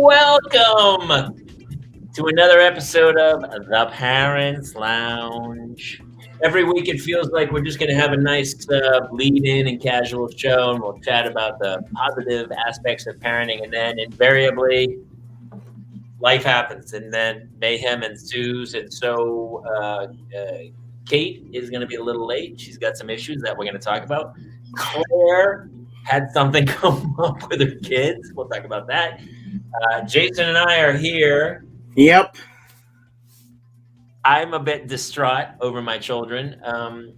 Welcome to another episode of The Parents Lounge. Every week it feels like we're just going to have a nice lead in and casual show, and we'll chat about the positive aspects of parenting, and then invariably life happens, and then mayhem ensues. And so Kate is going to be a little late. She's got some issues that we're going to talk about. Claire had something come up with her kids. We'll talk about that. Jason and I are here. Yep. I'm a bit distraught over my children.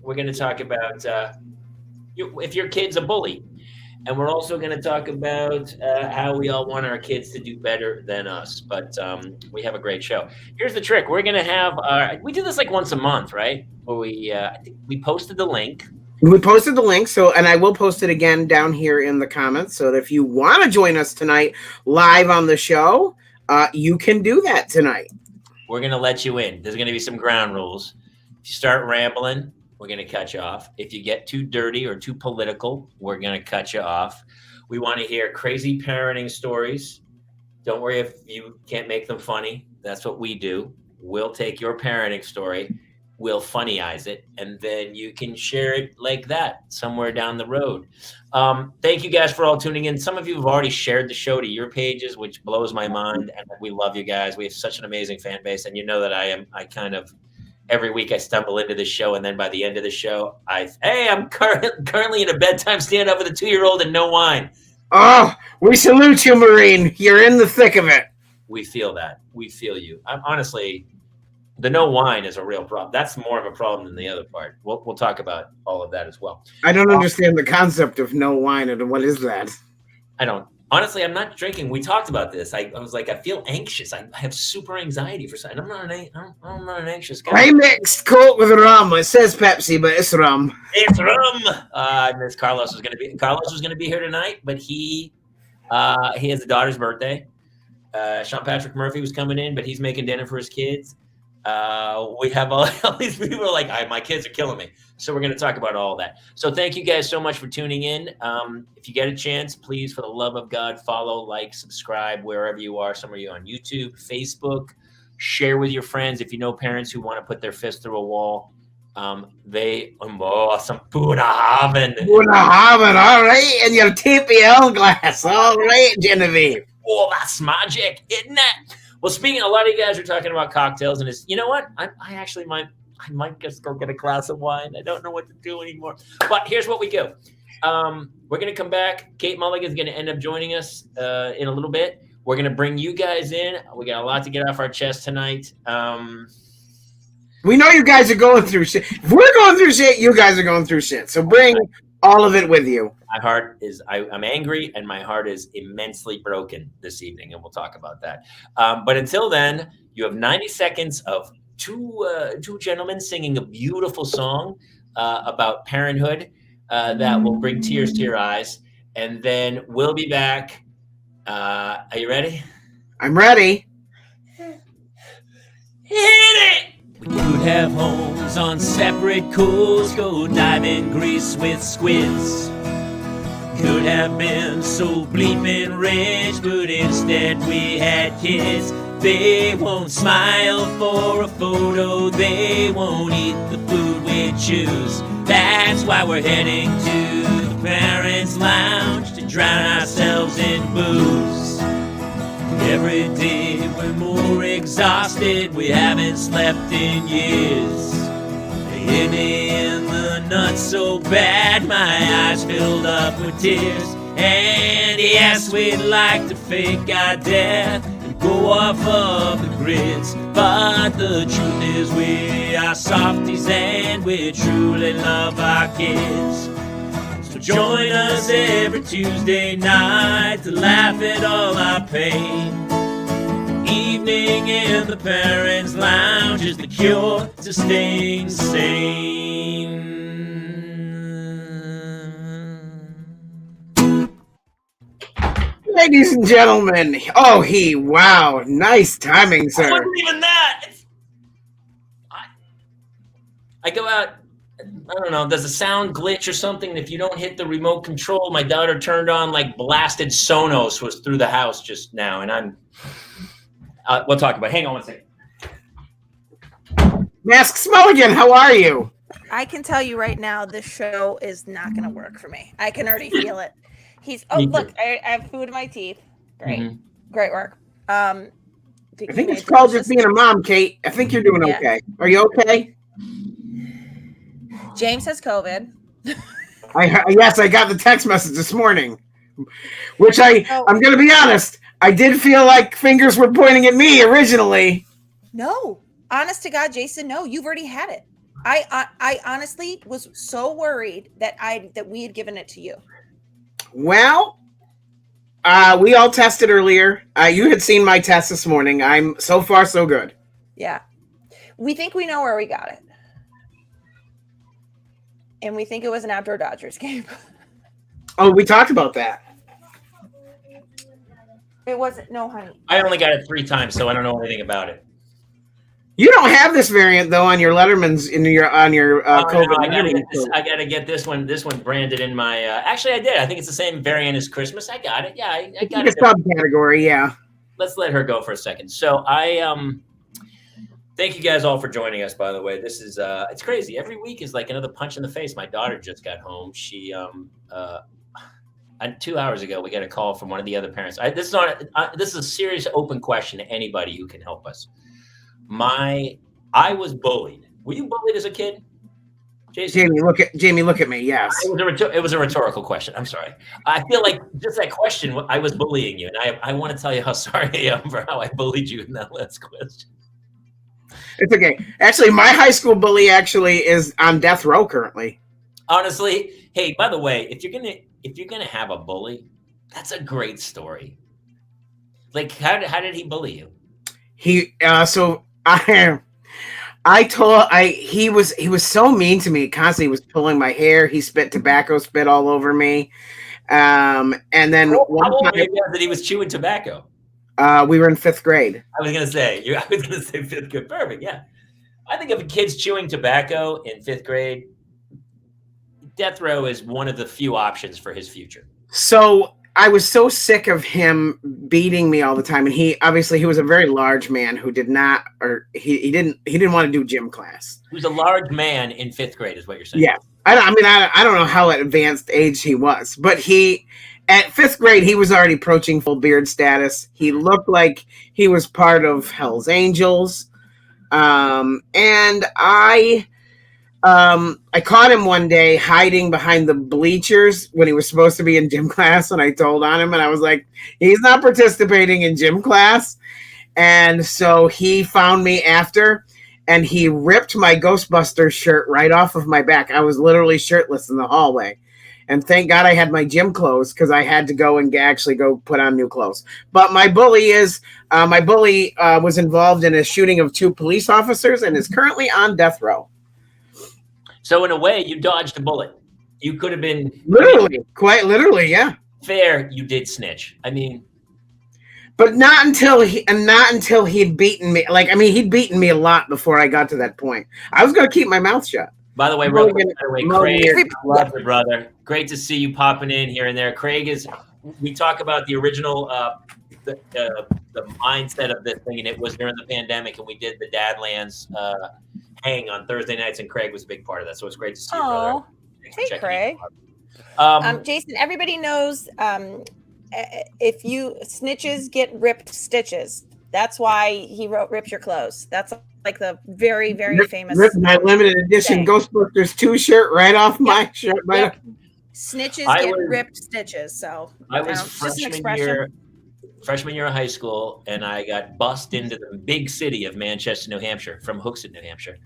We're going to talk about if your kid's a bully. And we're also going to talk about how we all want our kids to do better than us. But we have a great show. Here's the trick. We're going to have we do this like once a month, right? Where I think we posted the link. We posted the link, and I will post it again down here in the comments. So that if you want to join us tonight live on the show, you can do that tonight. We're going to let you in. There's going to be some ground rules. If you start rambling, we're going to cut you off. If you get too dirty or too political, we're going to cut you off. We want to hear crazy parenting stories. Don't worry if you can't make them funny. That's what we do. We'll take your parenting story. We'll funnyize it, and then you can share it like that somewhere down the road. Thank you guys for all tuning in. Some of you have already shared the show to your pages, which blows my mind, and we love you guys. We have such an amazing fan base, and you know that I kind of, every week I stumble into the show, and then by the end of the show, I'm currently in a bedtime stand-up with a 2-year-old and no wine. Oh, we salute you, Marine. You're in the thick of it. We feel that. We feel you. I'm honestly... The no wine is a real problem. That's more of a problem than the other part. We'll talk about all of that as well. I don't understand the concept of no wine, and what is that? I don't. Honestly, I'm not drinking. We talked about this. I was like, I feel anxious. I have super anxiety for something. I'm not an anxious guy. I mixed Coke with rum. It says Pepsi, but it's rum. It's rum. Miss Carlos was going to be here tonight, but he has a daughter's birthday. Sean Patrick Murphy was coming in, but he's making dinner for his kids. We have all these people are like, my kids are killing me. So we're going to talk about all that. So thank you guys so much for tuning in. If you get a chance, please, for the love of God, follow, like, subscribe, wherever you are. Some of you on YouTube, Facebook, share with your friends. If you know parents who want to put their fist through a wall, some Puna Haven. All right. And your TPL glass. All right, Genevieve. Oh, that's magic, isn't it? Well, speaking, a lot of you guys are talking about cocktails, and you know what? I actually might just go get a glass of wine. I don't know what to do anymore. But here's what we do. We're going to come back. Kate Mulligan's going to end up joining us in a little bit. We're going to bring you guys in. We got a lot to get off our chest tonight. We know you guys are going through shit. If we're going through shit, you guys are going through shit. So bring all of it with you. My heart is, I'm angry, and my heart is immensely broken this evening, and we'll talk about that. But until then, you have 90 seconds of two gentlemen singing a beautiful song about parenthood that will bring tears to your eyes, and then we'll be back. Are you ready? I'm ready. Hit it! We could have homes on separate coasts, go dive in Greece with squids. Could have been so bleeping rich, but instead we had kids. They won't smile for a photo, they won't eat the food we choose. That's why we're heading to the Parents Lounge to drown ourselves in booze. Every day we're more exhausted, we haven't slept in years. They hit me in the nuts so bad, my eyes filled up with tears. And yes, we'd like to fake our death and go off of the grids, but the truth is we are softies and we truly love our kids. So join us every Tuesday night to laugh at all our pain. Evening in the Parents Lounge is the cure to staying sane. Ladies and gentlemen, wow, nice timing, sir. It wasn't even that. I go out I don't know, does the sound glitch or something? If you don't hit the remote control, my daughter turned on like blasted Sonos was through the house just now, and we'll talk about it. Hang on one second. Mask Mulligan, how are you? I can tell you right now, this show is not going to work for me. I can already feel it. Look, I have food in my teeth. Great. Mm-hmm. Great work. I think it's called just being a mom, Kate. I think you're doing okay. Are you okay? James has COVID. Yes, I got the text message this morning, which I'm going to be honest, I did feel like fingers were pointing at me originally. No, honest to God, Jason, no, you've already had it. I honestly was so worried that we had given it to you. Well, we all tested earlier. You had seen my test this morning. I'm so far so good. Yeah. We think we know where we got it. And we think it was an outdoor Dodgers game. Oh, we talked about that. It wasn't. No, honey. I only got it 3 times, so I don't know anything about it. You don't have this variant though on your Letterman's on your COVID. No, I gotta get this one. This one branded in my. Actually, I did. I think it's the same variant as Christmas. I got it. Yeah, I got it. Subcategory, yeah. Let's let her go for a second. So thank you guys all for joining us. By the way, this is it's crazy. Every week is like another punch in the face. My daughter just got home. She 2 hours ago, we got a call from one of the other parents. This is a serious open question to anybody who can help us. I was bullied. Were you bullied as a kid, Jason? Jamie, look at me. Yes. It was a rhetorical question. I'm sorry. I feel like just that question, I was bullying you, and I want to tell you how sorry I am for how I bullied you in that last question. It's okay. Actually, my high school bully actually is on death row currently. Honestly, hey, by the way, if you're gonna have a bully, that's a great story. Like, how did he bully you? He he was so mean to me. Constantly was pulling my hair. He spit tobacco spit all over me. And then one time that he was chewing tobacco. We were in 5th grade. I was gonna say 5th grade. Perfect. Yeah, I think if a kid's chewing tobacco in 5th grade, death row is one of the few options for his future. So I was so sick of him beating me all the time, and he was a very large man who did not, or he didn't want to do gym class. He was a large man in 5th grade, is what you're saying. Yeah, I don't know how advanced age he was, but at 5th grade he was already approaching full beard status. He looked like he was part of Hell's Angels, and I caught him one day hiding behind the bleachers when he was supposed to be in gym class, and I told on him, and I was like, he's not participating in gym class. And so he found me after, and he ripped my Ghostbusters shirt right off of my back. I was literally shirtless in the hallway. And thank God I had my gym clothes, because I had to go and actually go put on new clothes. But my bully was involved in a shooting of 2 police officers and is currently on death row. So in a way, you dodged a bullet. You could have been quite literally, yeah. Fair, you did snitch. I mean, but not until he'd beaten me. He'd beaten me a lot before I got to that point. I was going to keep my mouth shut. By the way, Craig, I love your brother. Great to see you popping in here and there. Craig we talk about the original, the mindset of this thing, and it was during the pandemic, and we did the Dadlands hang on Thursday nights, and Craig was a big part of that. So it's great to see you, brother. Hey, Craig. Jason, everybody knows if snitches get ripped stitches. That's why he wrote "Rip Your Clothes." That's like the very, very famous. Rip my limited edition Ghostbusters 2 shirt right off my shirt. Yep. Snitches get ripped stitches. So I was freshman year of high school, and I got bussed into the big city of Manchester, New Hampshire, from Hooksett, New Hampshire.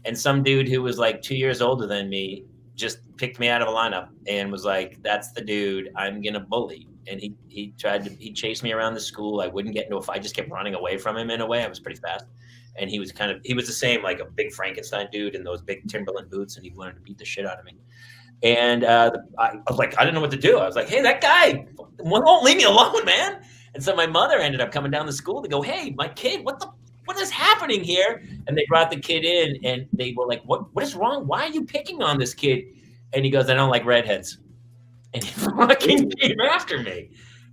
And some dude who was like 2 years older than me just picked me out of a lineup and was like, that's the dude I'm going to bully. And he chased me around the school. I wouldn't get into a fight. I just kept running away from him in a way. I was pretty fast. And he was the same, like a big Frankenstein dude in those big Timberland boots, and he wanted to beat the shit out of me. And I was like, I didn't know what to do. I was like, hey, that guy won't leave me alone, man. And so my mother ended up coming down to school to go, hey, my kid, what the what is happening here? And they brought the kid in, and they were like, what is wrong? Why are you picking on this kid? And he goes, I don't like redheads. And he fucking came after me.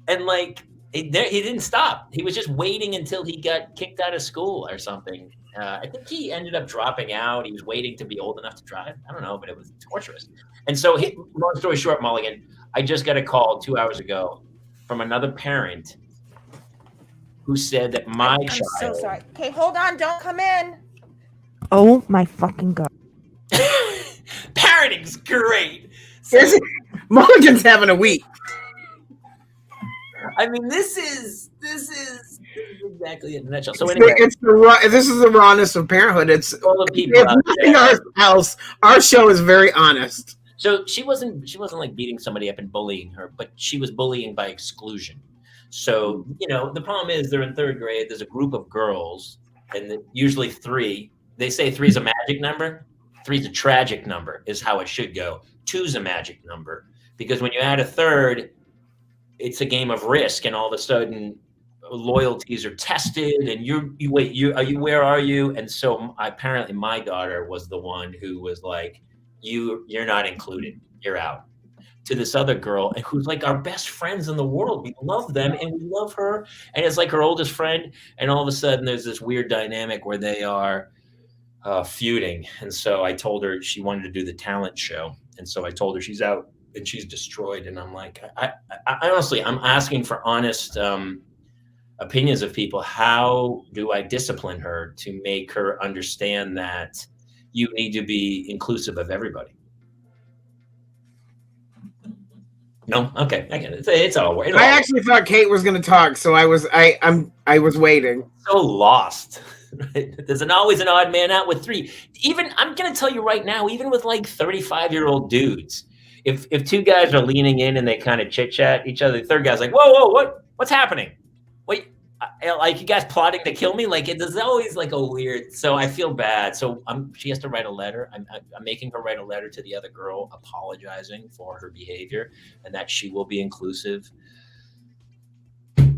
And like, he didn't stop. He was just waiting until he got kicked out of school or something. I think he ended up dropping out. He was waiting to be old enough to drive. I don't know, but it was torturous. And so, long story short, Mulligan, I just got a call 2 hours ago from another parent who said that I'm so sorry. Okay, hold on. Don't come in. Oh my fucking God. Parenting's great. So, Mulligan's having a week. I mean, this is exactly in a nutshell. So anyway, this is the rawness of parenthood. It's all the people. Nothing else. Our show is very honest. So she wasn't like beating somebody up and bullying her, but she was bullying by exclusion. So, the problem is they're in third grade. There's a group of girls, and usually 3. They say 3 is a magic number. 3 is a tragic number, is how it should go. 2 is a magic number, because when you add a third, it's a game of risk, and all of a sudden loyalties are tested, and where are you? And so apparently my daughter was the one who was like, you're not included. You're out. To this other girl who's like our best friends in the world. We love them and we love her. And it's like her oldest friend. And all of a sudden there's this weird dynamic where they are feuding. And so I told her she wanted to do the talent show. And so I told her she's out and she's destroyed. And I'm like, I honestly, I'm asking for honest opinions of people. How do I discipline her to make her understand that you need to be inclusive of everybody? No, okay, I get it. It's all right. I actually thought Kate was going to talk, so I was waiting. So lost. Right? There's always an odd man out with 3. Even I'm going to tell you right now, even with like 35-year-old dudes, if 2 guys are leaning in and they kind of chit chat each other, the third guy's like, whoa, what's happening? Wait. Like, you guys plotting to kill me? Like, there's always like a weird. So I feel bad. So she has to write a letter. I'm making her write a letter to the other girl, apologizing for her behavior and that she will be inclusive.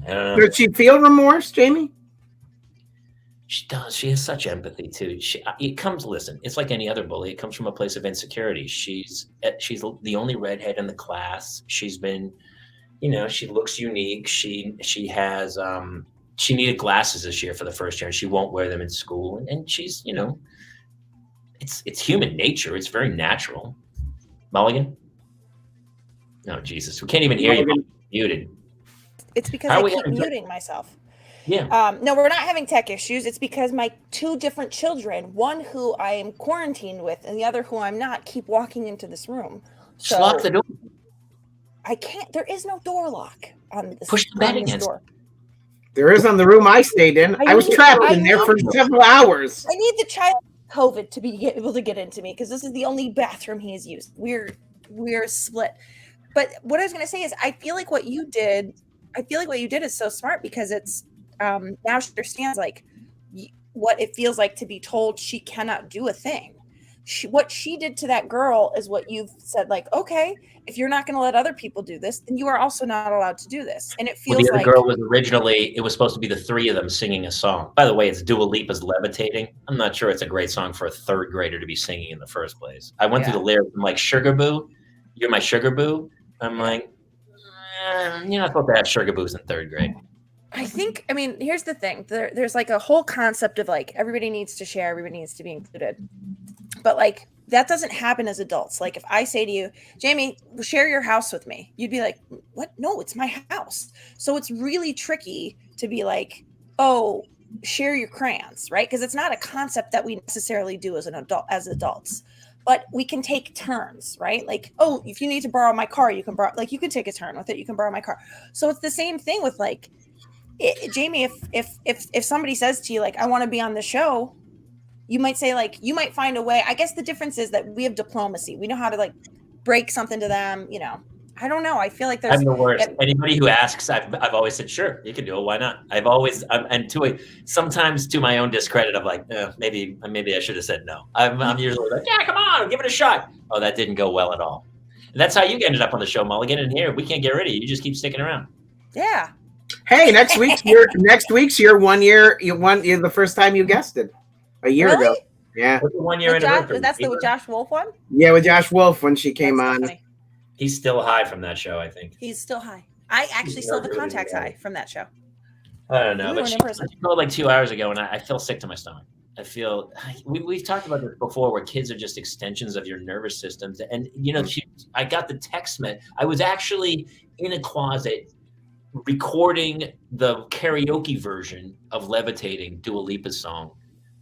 Does she feel remorse, Jamie? She does. She has such empathy too. Listen, it's like any other bully. It comes from a place of insecurity. She's the only redhead in the class. She's been, she looks unique. She has she needed glasses this year for the first year, and she won't wear them in school. And she's, it's human nature. It's very natural. Mulligan? No, Jesus. We can't even hear you. Muted. It's because I keep muting myself. Yeah. No, we're not having tech issues. It's because my 2 different children, one who I am quarantined with and the other who I'm not, keep walking into this room. So just lock the door. I can't. There is no door lock on this. Push the bed against door. There is on the room I stayed in. I was trapped in there for several hours. I need the child COVID to be able to get into me because this is the only bathroom he has used. We're split. But what I was going to say is, I feel like what you did is so smart because it's now she understands like what it feels like to be told she cannot do a thing. What she did to that girl is what you've said, like, okay, if you're not going to let other people do this, then you are also not allowed to do this. And it feels the other girl was originally, it was supposed to be the 3 of them singing a song. By the way, it's Dua Lipa's Levitating. I'm not sure it's a great song for a 3rd grader to be singing in the first place. I went through the lyrics. I'm like, Sugar Boo, you're my sugar boo. I'm like, you're not supposed to have sugar boos in 3rd grade. I mean, here's the thing. There's like a whole concept of like, everybody needs to share, everybody needs to be included. But like, that doesn't happen as adults. Like if I say to you, Jamie, share your house with me, you'd be like, what? No, it's my house. So it's really tricky to be like, oh, share your crayons, right? Because it's not a concept that we necessarily do as adults. But we can take turns, right? Like, oh, if you need to borrow my car, you can borrow, like you can take a turn with it. You can borrow my car. So it's the same thing with like, Jamie, if somebody says to you, like, I want to be on the show, you might say, like, you might find a way. I guess the difference is that we have diplomacy. We know how to like break something to them. I don't know. I feel like there's. I'm the worst. Anybody who asks, I've always said, sure, you can do it. Why not? I've always, sometimes to my own discredit, I'm like, maybe I should have said no. I'm usually like, yeah, come on, give it a shot. Oh, that didn't go well at all. And that's how you ended up on the show, Mulligan. And here, we can't get rid of you. You just keep sticking around. Yeah. Hey, next week's your 1 year. You're the first time you guessed it a year Really? ago. Yeah. What's the 1 year anniversary? That's the Josh Wolf one? Yeah, with Josh Wolf when she came That's so on. funny. He's still high from that show, I think. He's still high. I actually still have the contacts high from that show. I don't know, but she called like 2 hours ago, and I feel sick to my stomach. I feel we've talked about this before, where kids are just extensions of your nervous systems. And you know, I got the text. I was actually in a closet recording the karaoke version of "Levitating," Dua Lipa's song,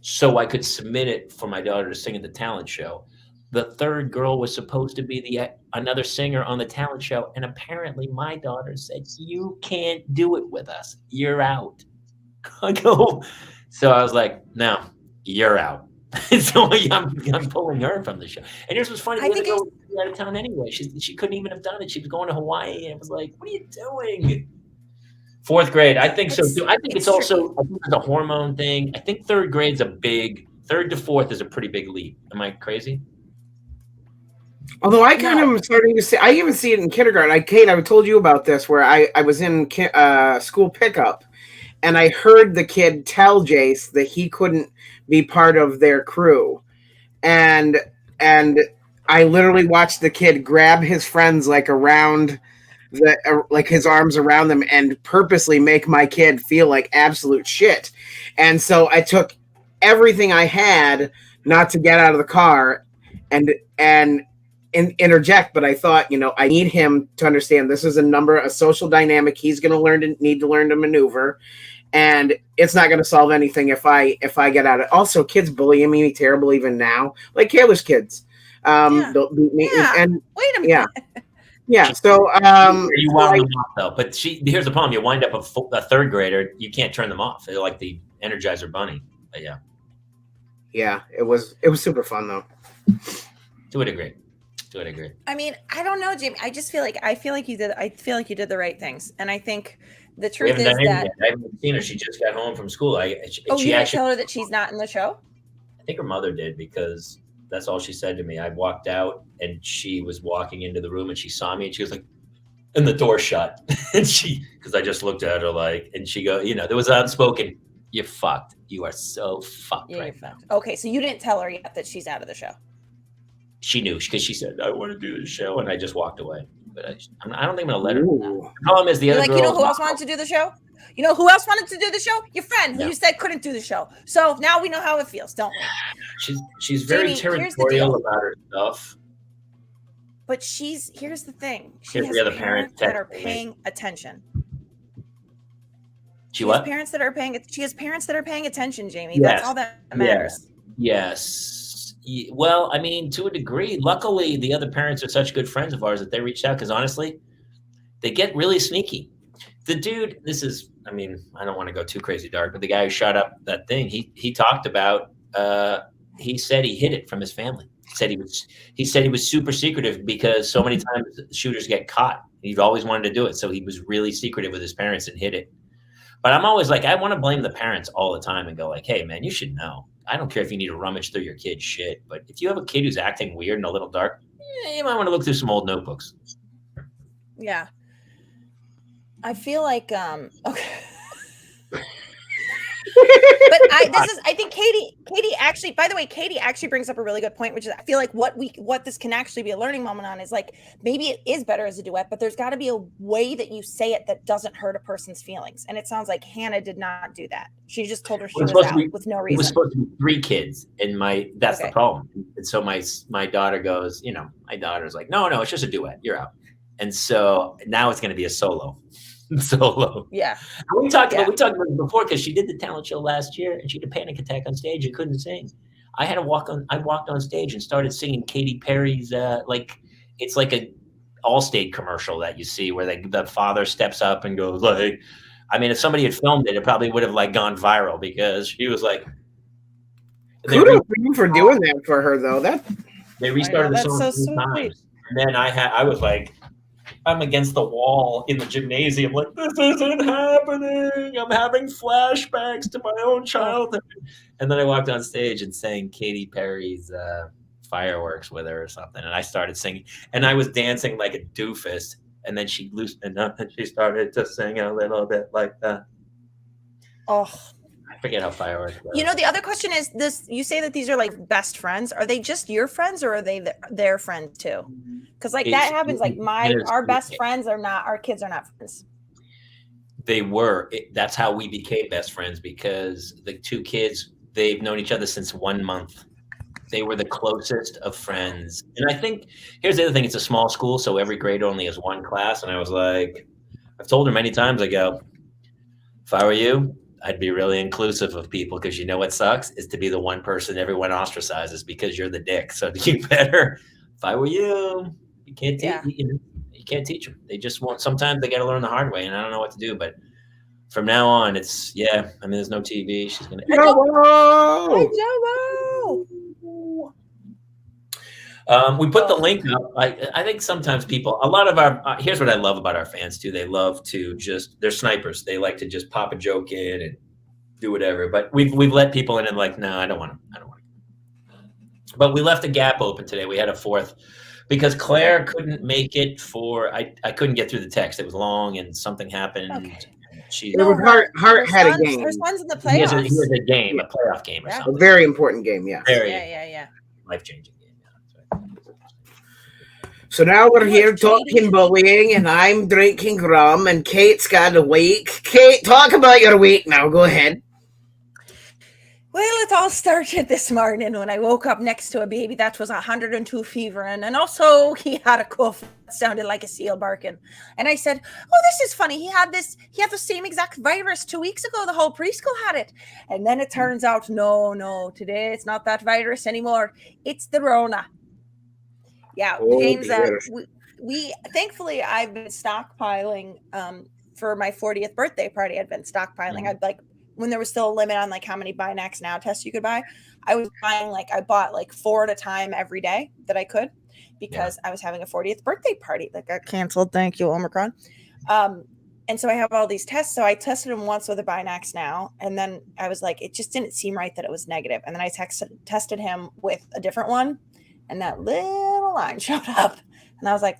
so I could submit it for my daughter to sing at the talent show. The third girl was supposed to be another singer on the talent show, and apparently my daughter said, "You can't do it with us. You're out." I go, so I was like, "No, you're out." So I'm pulling her from the show. And here's what's funny: the other girl was out of town anyway. She couldn't even have done it. She was going to Hawaii, and it was like, "What are you doing?" Fourth grade, I think so too. I think it's also a hormone thing. I think third to fourth is a pretty big leap. Am I crazy? Although I kind of am starting to see, I even see it in kindergarten. Kate, I told you about this, where I was in school pickup, and I heard the kid tell Jace that he couldn't be part of their crew, and I literally watched the kid grab his friends like around like his arms around them and purposely make my kid feel like absolute shit. And so I took everything I had not to get out of the car and interject, but I thought, I need him to understand this is a social dynamic he's going to need to learn to maneuver, and it's not going to solve anything if I get out of it. Also, kids bullying me terrible even now, like Kayla's kids. They'll beat me. And wait a minute. Yeah. So you wound them off though. But here's the problem: you wind up a third grader, you can't turn them off. They're like the Energizer Bunny. But yeah. Yeah, it was super fun though. To a degree. I mean, I don't know, Jamie. I feel like you did the right things, and I think the truth is that I haven't seen her. She just got home from school. you didn't tell her that she's not in the show? I think her mother did, because that's all she said to me. I walked out and she was walking into the room and she saw me and she was like, and the door shut. And because I just looked at her like, and she go, there was unspoken, "You're fucked. You are so fucked right now." Okay, so you didn't tell her yet that she's out of the show. She knew, because she said, "I want to do the show," and I just walked away. But I don't think I'm gonna let her. The problem is the other girl. You know who else wanted to do the show? You know who else wanted to do the show? Your friend, who you said couldn't do the show. So now we know how it feels, don't we? She's very territorial about her stuff. But here's the thing. She has parents that are paying attention. She has parents that are paying attention, Jamie. Yes. That's all that matters. Yes. Well, I mean, to a degree. Luckily, the other parents are such good friends of ours that they reached out, because honestly, they get really sneaky. The dude, I don't want to go too crazy dark, but the guy who shot up that thing, he talked about, he said he hid it from his family. He said he was super secretive, because so many times shooters get caught. He'd always wanted to do it, so he was really secretive with his parents and hid it. But I'm always like, I want to blame the parents all the time and go like, "Hey man, you should know. I don't care if you need to rummage through your kid's shit, but if you have a kid who's acting weird and a little dark, you might want to look through some old notebooks." Yeah. I feel like okay. But I think Katie actually, by the way, Katie actually brings up a really good point, which is I feel like what this can actually be a learning moment on is like, maybe it is better as a duet, but there's got to be a way that you say it that doesn't hurt a person's feelings. And it sounds like Hannah did not do that. She just told her she was out with no reason. It was supposed to be 3 kids, and that's the problem. And so my daughter goes, my daughter's like, no, it's just a duet. You're out. And so now it's going to be a solo. Yeah. And we talked about it before, because she did the talent show last year and she had a panic attack on stage and couldn't sing. I walked on stage and started singing Katy Perry's it's like a Allstate commercial that you see where the father steps up and goes like, if somebody had filmed it probably would have gone viral, because she was like, kudos for you for doing that for her though. They restarted the song so 3 times. And then I was like, I'm against the wall in the gymnasium, like, this isn't happening. I'm having flashbacks to my own childhood. And then I walked on stage and sang Katy Perry's Fireworks with her or something. And I started singing. And I was dancing like a doofus. And then she loosened up and she started to sing a little bit like that. Oh, I forget how fireworks go. You know, the other question is this: you say that these are like best friends. Are they just your friends, or are they their friends too? Because like that happens. Like our best friends are not. Our kids are not friends. They were. That's how we became best friends, because the two kids, they've known each other since 1 month. They were the closest of friends. And I think here's the other thing: it's a small school, so every grade only has one class. And I was like, I've told her many times, I go, if I were you, I'd be really inclusive of people, because you know what sucks is to be the one person everyone ostracizes because you're the dick. So you better, if I were you, you can't teach, you can't teach them. They just won't. Sometimes they got to learn the hard way, and I don't know what to do. But from now on, it's I mean, there's no TV. She's gonna. We put the link up. I think sometimes people, a lot of our, here's what I love about our fans too. They love to they're snipers. They like to just pop a joke in and do whatever. But we've let people in and like, no, I don't want to. But we left a gap open today. We had a fourth because Claire couldn't make it I couldn't get through the text. It was long and something happened. Okay. Hart had a game. Her son's in the playoffs. He has a game, a playoff game or something. A very important game, yeah. Life-changing game. So now we're here talking bullying, and I'm drinking rum, and Kate's got a week. Kate, talk about your week now. Go ahead. Well, it all started this morning when I woke up next to a baby that was 102 fever, and also he had a cough that sounded like a seal barking. And I said, "Oh, this is funny. He had the same exact virus 2 weeks ago. The whole preschool had it." And then it turns out, no, today it's not that virus anymore. It's the Rona. Yeah, James. We thankfully I've been stockpiling for my 40th birthday party. I'd been stockpiling. I'd like. When there was still a limit on like how many Buy Next Now tests you could buy, I was buying I bought like 4 at a time every day that I could, because I was having a 40th birthday party that got canceled. Thank you, Omicron. And so I have all these tests. So I tested them once with a Buy Next Now, and then I was like, it just didn't seem right that it was negative. And then I tested him with a different one, and that little line showed up, and I was like,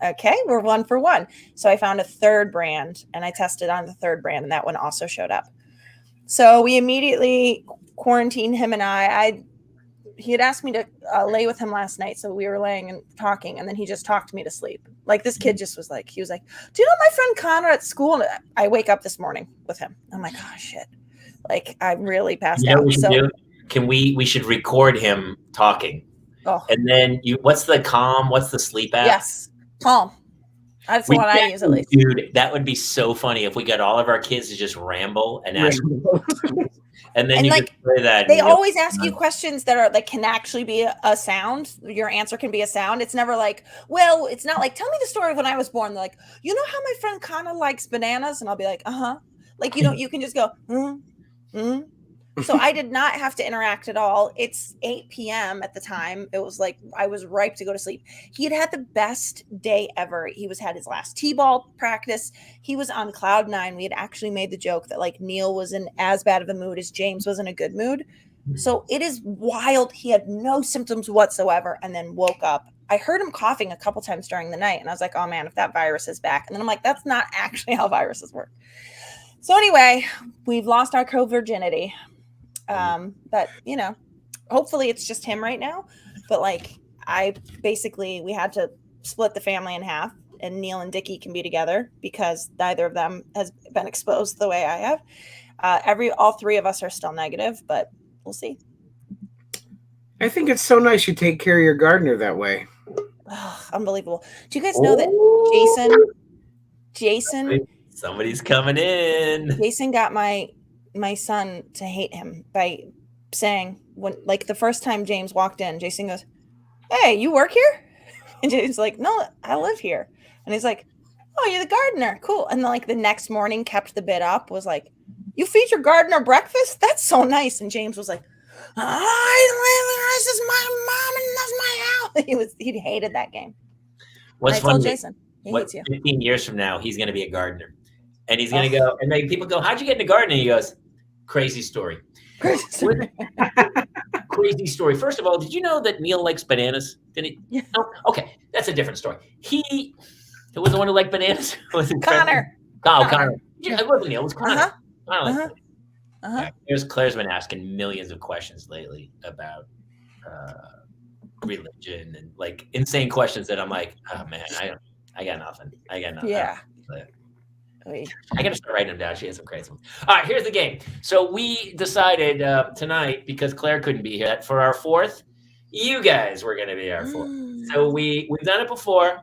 okay, we're 1 for 1. So I found a third brand and I tested on the third brand, and that one also showed up. So we immediately quarantined him, and he had asked me to lay with him last night. So we were laying and talking, and then he just talked me to sleep. Like this kid just was like, he was like, "Do you know my friend Connor at school?" And I wake up this morning with him. I'm like, oh shit. Like I'm really passed out. So we should record him talking. Oh. And then what's the Calm? What's the sleep app? Yes. Calm. That's what I use at least. Dude, that would be so funny if we got all of our kids to just ramble and ask. And then you like, just play that. They always ask you questions that are like can actually be a sound. Your answer can be a sound. It's never like, well, it's not like, tell me the story of when I was born. They're like, you know how my friend Connor likes bananas? And I'll be like, Like, you can just go, So I did not have to interact at all. It's 8 p.m. at the time. It was like I was ripe to go to sleep. He had the best day ever. He had his last t-ball practice. He was on cloud 9. We had actually made the joke that like Neil was in as bad of a mood as James was in a good mood. So it is wild. He had no symptoms whatsoever, and then woke up. I heard him coughing a couple times during the night, and I was like, oh man, if that virus is back. And then I'm like, that's not actually how viruses work. So anyway, we've lost our co-virginity. But hopefully it's just him right now. But like we had to split the family in half, and Neil and Dickie can be together because neither of them has been exposed the way I have. All 3 of us are still negative, but we'll see. I think it's so nice you take care of your gardener that way. Oh, unbelievable. Do you guys know that Jason? Somebody's coming in. Jason got my son to hate him by saying, when like the first time James walked in, Jason goes, "Hey, you work here?" And James like, "No, I live here." And he's like, "Oh, you're the gardener. Cool." And then like the next morning kept the bit up, was like, "You feed your gardener breakfast? That's so nice." And James was like, "This is my mom and that's my house." He hated that game. What's funny? Jason, he hates you. 15 years from now, he's going to be a gardener. And he's going to go, and then people go, "How'd you get in the garden?" And he goes, "Crazy story." Crazy story. First of all, did you know that Neil likes bananas? Did he? Yeah. No? Okay. That's a different story. Who was the one who liked bananas? Was it Connor. Connor. It wasn't Neil. It was Connor. Claire's been asking millions of questions lately about religion and like insane questions that I'm like, oh man, I got nothing. Yeah. I gotta start writing them down. She has some crazy ones. All right, here's the game. So we decided tonight, because Claire couldn't be here, that for our fourth, you guys were gonna be our fourth. So we've done it before.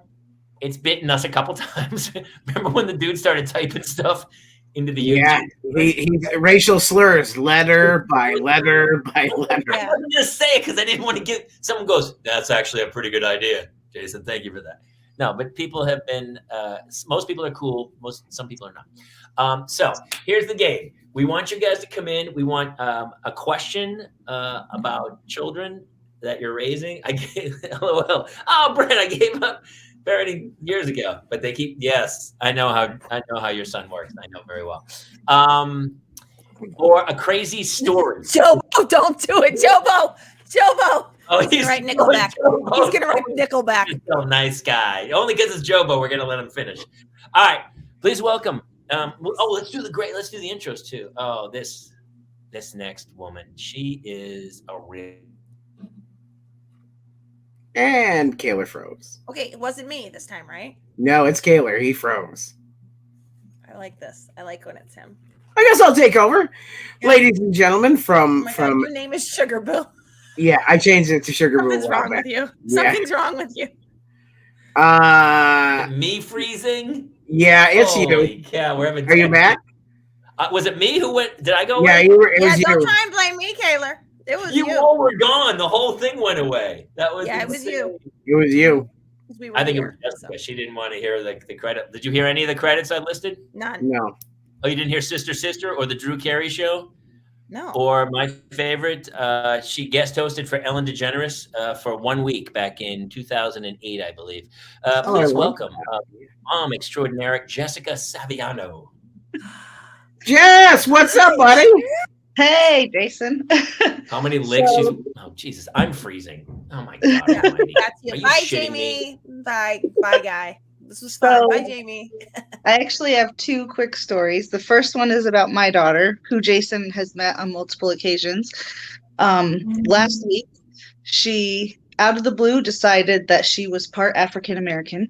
It's bitten us a couple times. Remember when the dude started typing stuff into the YouTube? Yeah, he racial slurs, letter by letter by letter. I wasn't gonna say it because I didn't want to get. Someone goes, "That's actually a pretty good idea, Jason. Thank you for that." No, but people have been. Most people are cool. Some people are not. So here's the game. We want you guys to come in. We want a question about children that you're raising. LOL. Oh, Brent, I gave up parenting years ago, but they keep. Yes, I know how your son works. I know very well. Or a crazy story. Jobo, don't do it, Jobo. Oh, he's gonna write Nickelback. He's gonna write Nickelback. He's so nice guy. Only because it's Jobo, we're gonna let him finish. All right, please welcome. Let's do the intros too. Oh, this next woman, she is a real. And Kaler froze. Okay, it wasn't me this time, right? No, it's Kaler. He froze. I like this. I like when it's him. I guess I'll take over, ladies and gentlemen. From your name is Sugar Boo. Yeah, I changed it to Sugar Boo. Something's wrong with you. Something's wrong with you. Me freezing? Yeah, it's you. Yeah, we're having. Are you back? Was it me who went? Did I go? Yeah, away? you were. It was don't you. try and blame me, Kaler. It was you. You all were gone. The whole thing went away. That was. Yeah, it was you. It was you. I think it was Jessica. She didn't want to hear the credit. Did you hear any of the credits I listed? None. No. Oh, you didn't hear Sister or the Drew Carey Show? No. Or my favorite, she guest hosted for Ellen DeGeneres for 1 week back in 2008, I believe. Please welcome mom extraordinaire Jessica Saviano. Jess, what's up, buddy? Hey, Jason. How many licks? Oh, Jesus, I'm freezing. Oh my God. That's you. Bye, Jamie. Bye, guy. This was fun. Bye, Jamie. I actually have two quick stories. The first one is about my daughter, who Jason has met on multiple occasions. Last week, she, out of the blue, decided that she was part African American.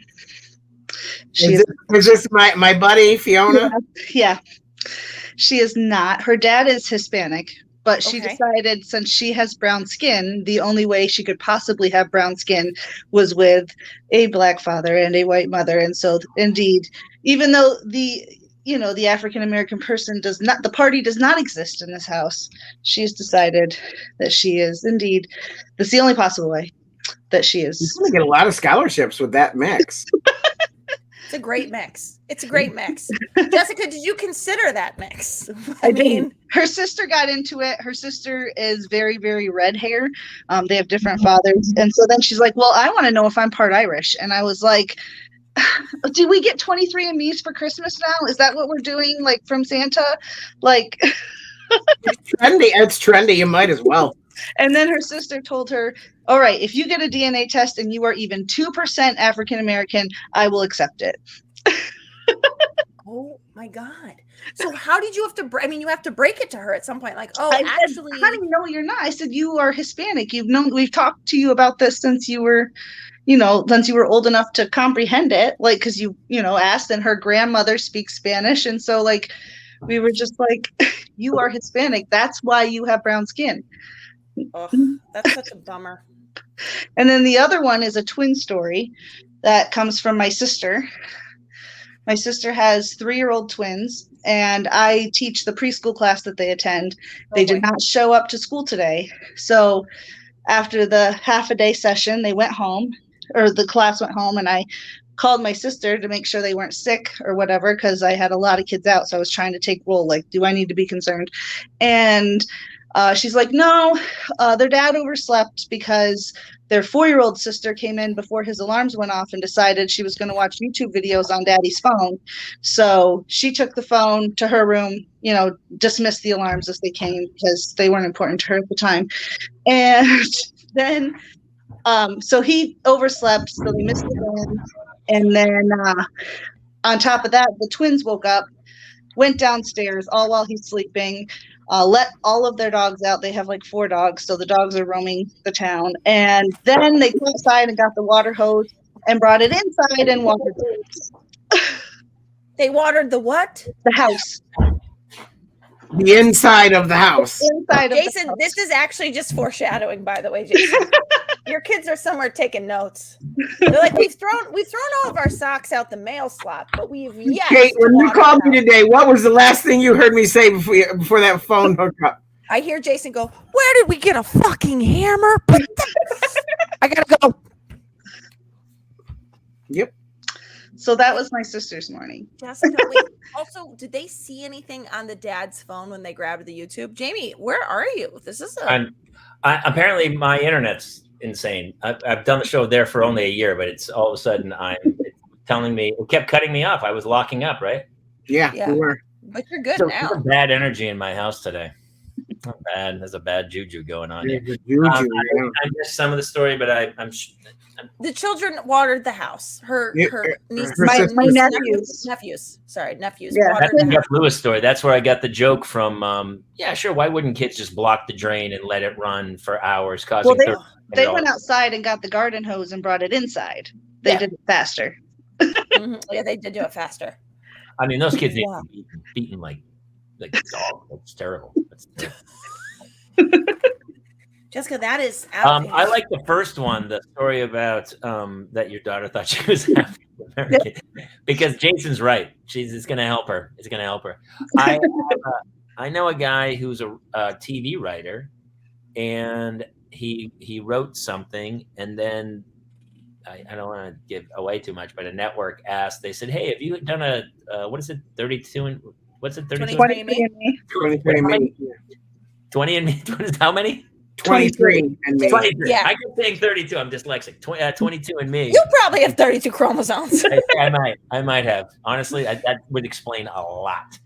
Is this my buddy, Fiona? Yeah. She is not. Her dad is Hispanic, but she decided since she has brown skin, the only way she could possibly have brown skin was with a black father and a white mother. And so indeed, even though the African-American person the party does not exist in this house, she's decided that she is indeed, that's the only possible way that she is. You're going to get a lot of scholarships with that mix. It's a great mix. Jessica, did you consider that mix? I mean, her sister got into it. Her sister is very, very red hair. They have different fathers. And so then she's like, well, I want to know if I'm part Irish. And I was like, do we get 23andMe's for Christmas now? Is that what we're doing? Like from Santa? Like It's trendy. You might as well. And then her sister told her, all right, if you get a DNA test and you are even 2% African American, I will accept it. Oh my God. So how did you have to, you have to break it to her at some point. Like, how do you know you're not? I said, you are Hispanic. We've talked to you about this since you were, since you were old enough to comprehend it. Like, cause you asked, and her grandmother speaks Spanish. And so like, we were just like, you are Hispanic. That's why you have brown skin. Oh, that's such a bummer. And then the other one is a twin story that comes from my sister. My sister has 3-year-old twins, and I teach the preschool class that they attend. They did not show up to school today. So after the half-a-day session, they went home, or the class went home, and I called my sister to make sure they weren't sick or whatever, because I had a lot of kids out. So I was trying to take roll, like, do I need to be concerned? And she's like, no, their dad overslept because their 4-year-old sister came in before his alarms went off and decided she was going to watch YouTube videos on daddy's phone. So she took the phone to her room, dismissed the alarms as they came because they weren't important to her at the time. And then So he overslept, so they missed the wind. And then on top of that, the twins woke up, went downstairs all while he's sleeping, let all of their dogs out. They have like 4 dogs, so the dogs are roaming the town. And then they went outside and got the water hose and brought it inside and watered the house. They watered the what? The house. The inside of the house. Inside of Jason, the house. this is actually just foreshadowing, by the way, Jason. Your kids are somewhere taking notes. They're like, we've thrown all of our socks out the mail slot, but we've yet. Kate, when you called me today, what was the last thing you heard me say before that phone hooked up? I hear Jason go, "Where did we get a fucking hammer?" I gotta go. Yep. So that was my sister's morning. Jessica, wait, also, did they see anything on the dad's phone when they grabbed the YouTube? Jamie, where are you? This is apparently my internet's insane. I've done the show there for only a year, but it's all of a sudden it's telling me, it kept cutting me off. I was locking up, right? Yeah. We were. But you're good So now. there's bad energy in my house today. Not bad. There's a bad juju going on here. I missed some of the story, but I'm the children watered the house. Her nieces, my nephews. Sorry, nephews. Yeah. That's the Jeff Lewis story. That's where I got the joke from. Yeah, sure. Why wouldn't kids just block the drain and let it run for hours, causing? Well, they went outside and got the garden hose and brought it inside. They did it faster. Mm-hmm. Yeah, they did do it faster. I mean, those kids need to be beaten like dogs. That's terrible. That's terrible. Jessica, that is out. I like the first one, the story about that your daughter thought she was African American, because Jason's right. It's going to help her. It's going to help her. I know a guy who's a TV writer, and he wrote something, and then I don't want to give away too much, but a network asked. They said, "Hey, have you done a what is it? 32 and what's it? 32 23andMe. 23andMe. 20 and me. How many? 23 and me. 23. Yeah. I keep saying 32. I'm dyslexic. 22 and me. You probably have 32 chromosomes. I might have. Honestly, that would explain a lot.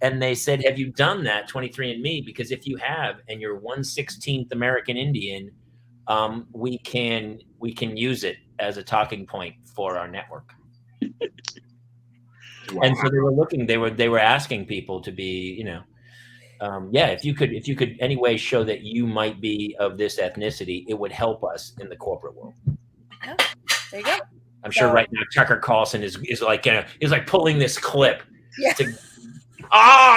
And they said, have you done that 23 and me? Because if you have, and you're 1/16th American Indian, we can use it as a talking point for our network. Wow. And so they were looking. They were asking people to be, if you could anyway show that you might be of this ethnicity, it would help us in the corporate world. Yeah, there you go. I'm sure right now Tucker Carlson is like pulling this clip. Yeah.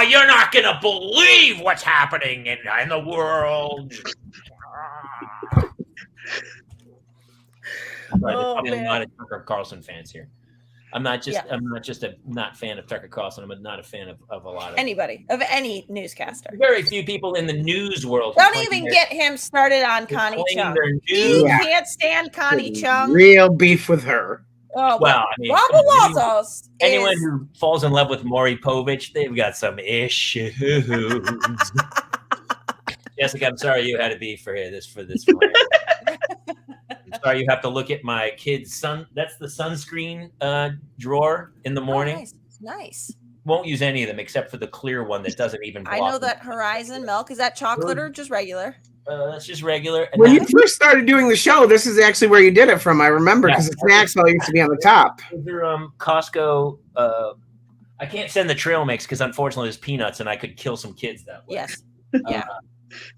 You're not gonna believe what's happening in the world. But a lot of Tucker Carlson fans here. I'm not just a not fan of Tucker Carlson. I'm not a fan of a lot of anybody, of any newscaster. Very few people in the news world. Don't even get him started on Connie Chung. You can't stand Connie Chung. Real beef with her. Oh, well, I mean, anyone who falls in love with Maury Povich, they've got some issues. Jessica, I'm sorry you had to be for this. I'm sorry you have to look at my kid's that's the sunscreen drawer in the morning. Oh, nice. Won't use any of them except for the clear one that doesn't even block. I know that Horizon milk. Is that chocolate or just regular? That's just regular. And when you first started doing the show, this is actually where you did it from. I remember because the snacks all used to be on the top. Those are Costco. I can't send the trail mix because unfortunately there's peanuts and I could kill some kids that way. Yes. Yeah.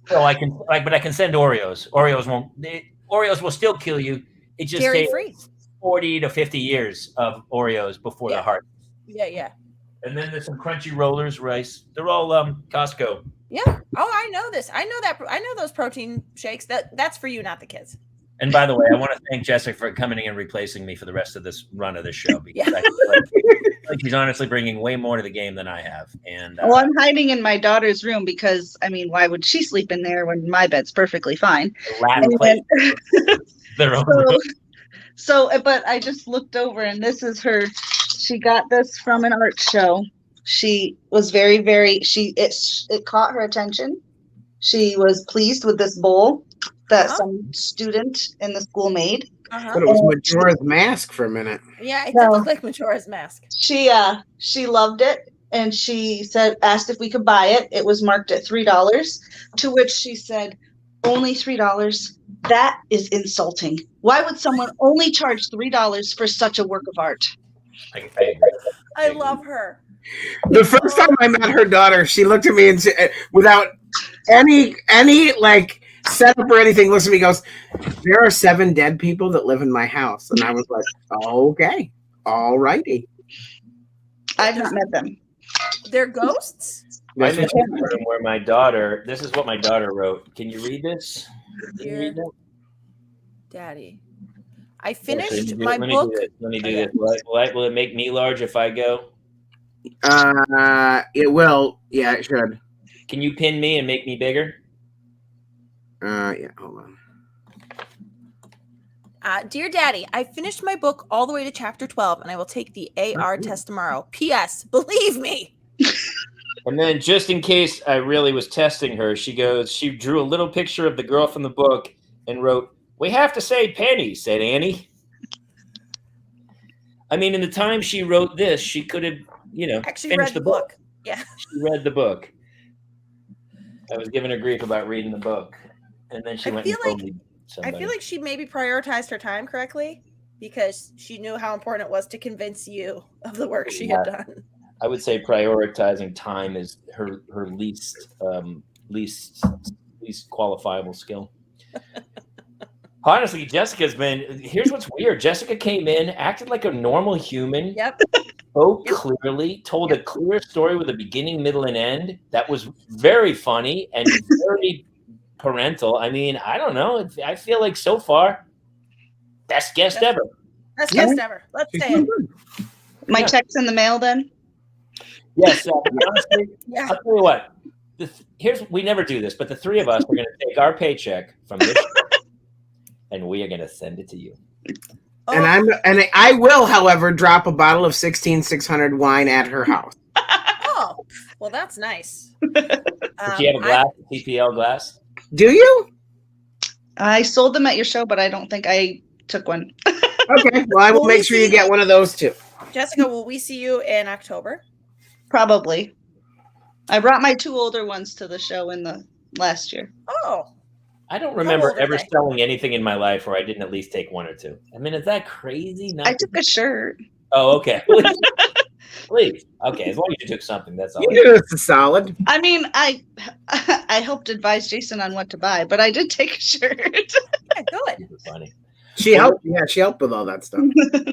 So I can, but I can send Oreos. Oreos will still kill you. It just takes 40 to 50 years of Oreos before the heart. Yeah. And then there's some crunchy rollers, rice. They're all Costco. Yeah. Oh, I know this. I know that. I know those protein shakes. That's for you, not the kids. And by the way, I want to thank Jessica for coming in and replacing me for the rest of this run of this show. Because I feel like she's honestly bringing way more to the game than I have. And I'm hiding in my daughter's room because, I mean, why would she sleep in there when my bed's perfectly fine? But I just looked over and this is her. She got this from an art show. She was very, very, it caught her attention. She was pleased with this bowl that some student in the school made. But it was Majora's Mask for a minute. Yeah, it did look like Majora's Mask. She loved it and she asked if we could buy it. It was marked at $3, to which she said, only $3. That is insulting. Why would someone only charge $3 for such a work of art? I agree. I love her. The first time I met her daughter, she looked at me and without any like setup or anything, looks at me and goes, "There are 7 dead people that live in my house." And I was like, okay, all righty. I've not met them. They're ghosts? I'm in the room where my daughter, this is what my daughter wrote. Can you read this? Can you read that? Daddy. I finished my book. Let me do this. Will it make me large if I go? It will. Yeah, it should. Can you pin me and make me bigger? Yeah, hold on. Dear Daddy, I finished my book all the way to chapter 12, and I will take the AR test tomorrow. P.S. Believe me. And then just in case I really was testing her, she drew a little picture of the girl from the book and wrote, "We have to say Penny," said Annie. I mean, in the time she wrote this, she could have, actually finished read the book. Yeah. She read the book. I was giving her grief about reading the book. And then she went and told me somebody. I feel like she maybe prioritized her time correctly because she knew how important it was to convince you of the work she had done. I would say prioritizing time is her least qualifiable skill. Honestly, here's what's weird. Jessica came in, acted like a normal human. Yep. Spoke clearly, told a clear story with a beginning, middle, and end. That was very funny and very parental. I mean, I don't know. I feel like so far, best guest ever. Best guest ever. Let's say it. My check's in the mail then? Yes. Honestly, I'll tell you what. We never do this, but the 3 of us are going to take our paycheck from this and we are going to send it to you. And I will, however, drop a bottle of 16600 wine at her house. Oh, well, that's nice. Do you have a glass, TPL glass? Do you? I sold them at your show, but I don't think I took one. Okay, well, I will make sure you get one of those too. Jessica, will we see you in October? Probably. I brought my 2 older ones to the show in the last year. Oh. I don't remember ever selling anything in my life where I didn't at least take 1 or 2. I mean, is that crazy? I took a shirt. Oh, okay. Please. Okay, as long as you took something, that's all. It's a solid. I mean, I helped advise Jason on what to buy, but I did take a shirt. Yeah, good. Funny. She helped. Yeah, she helped with all that stuff. Yeah.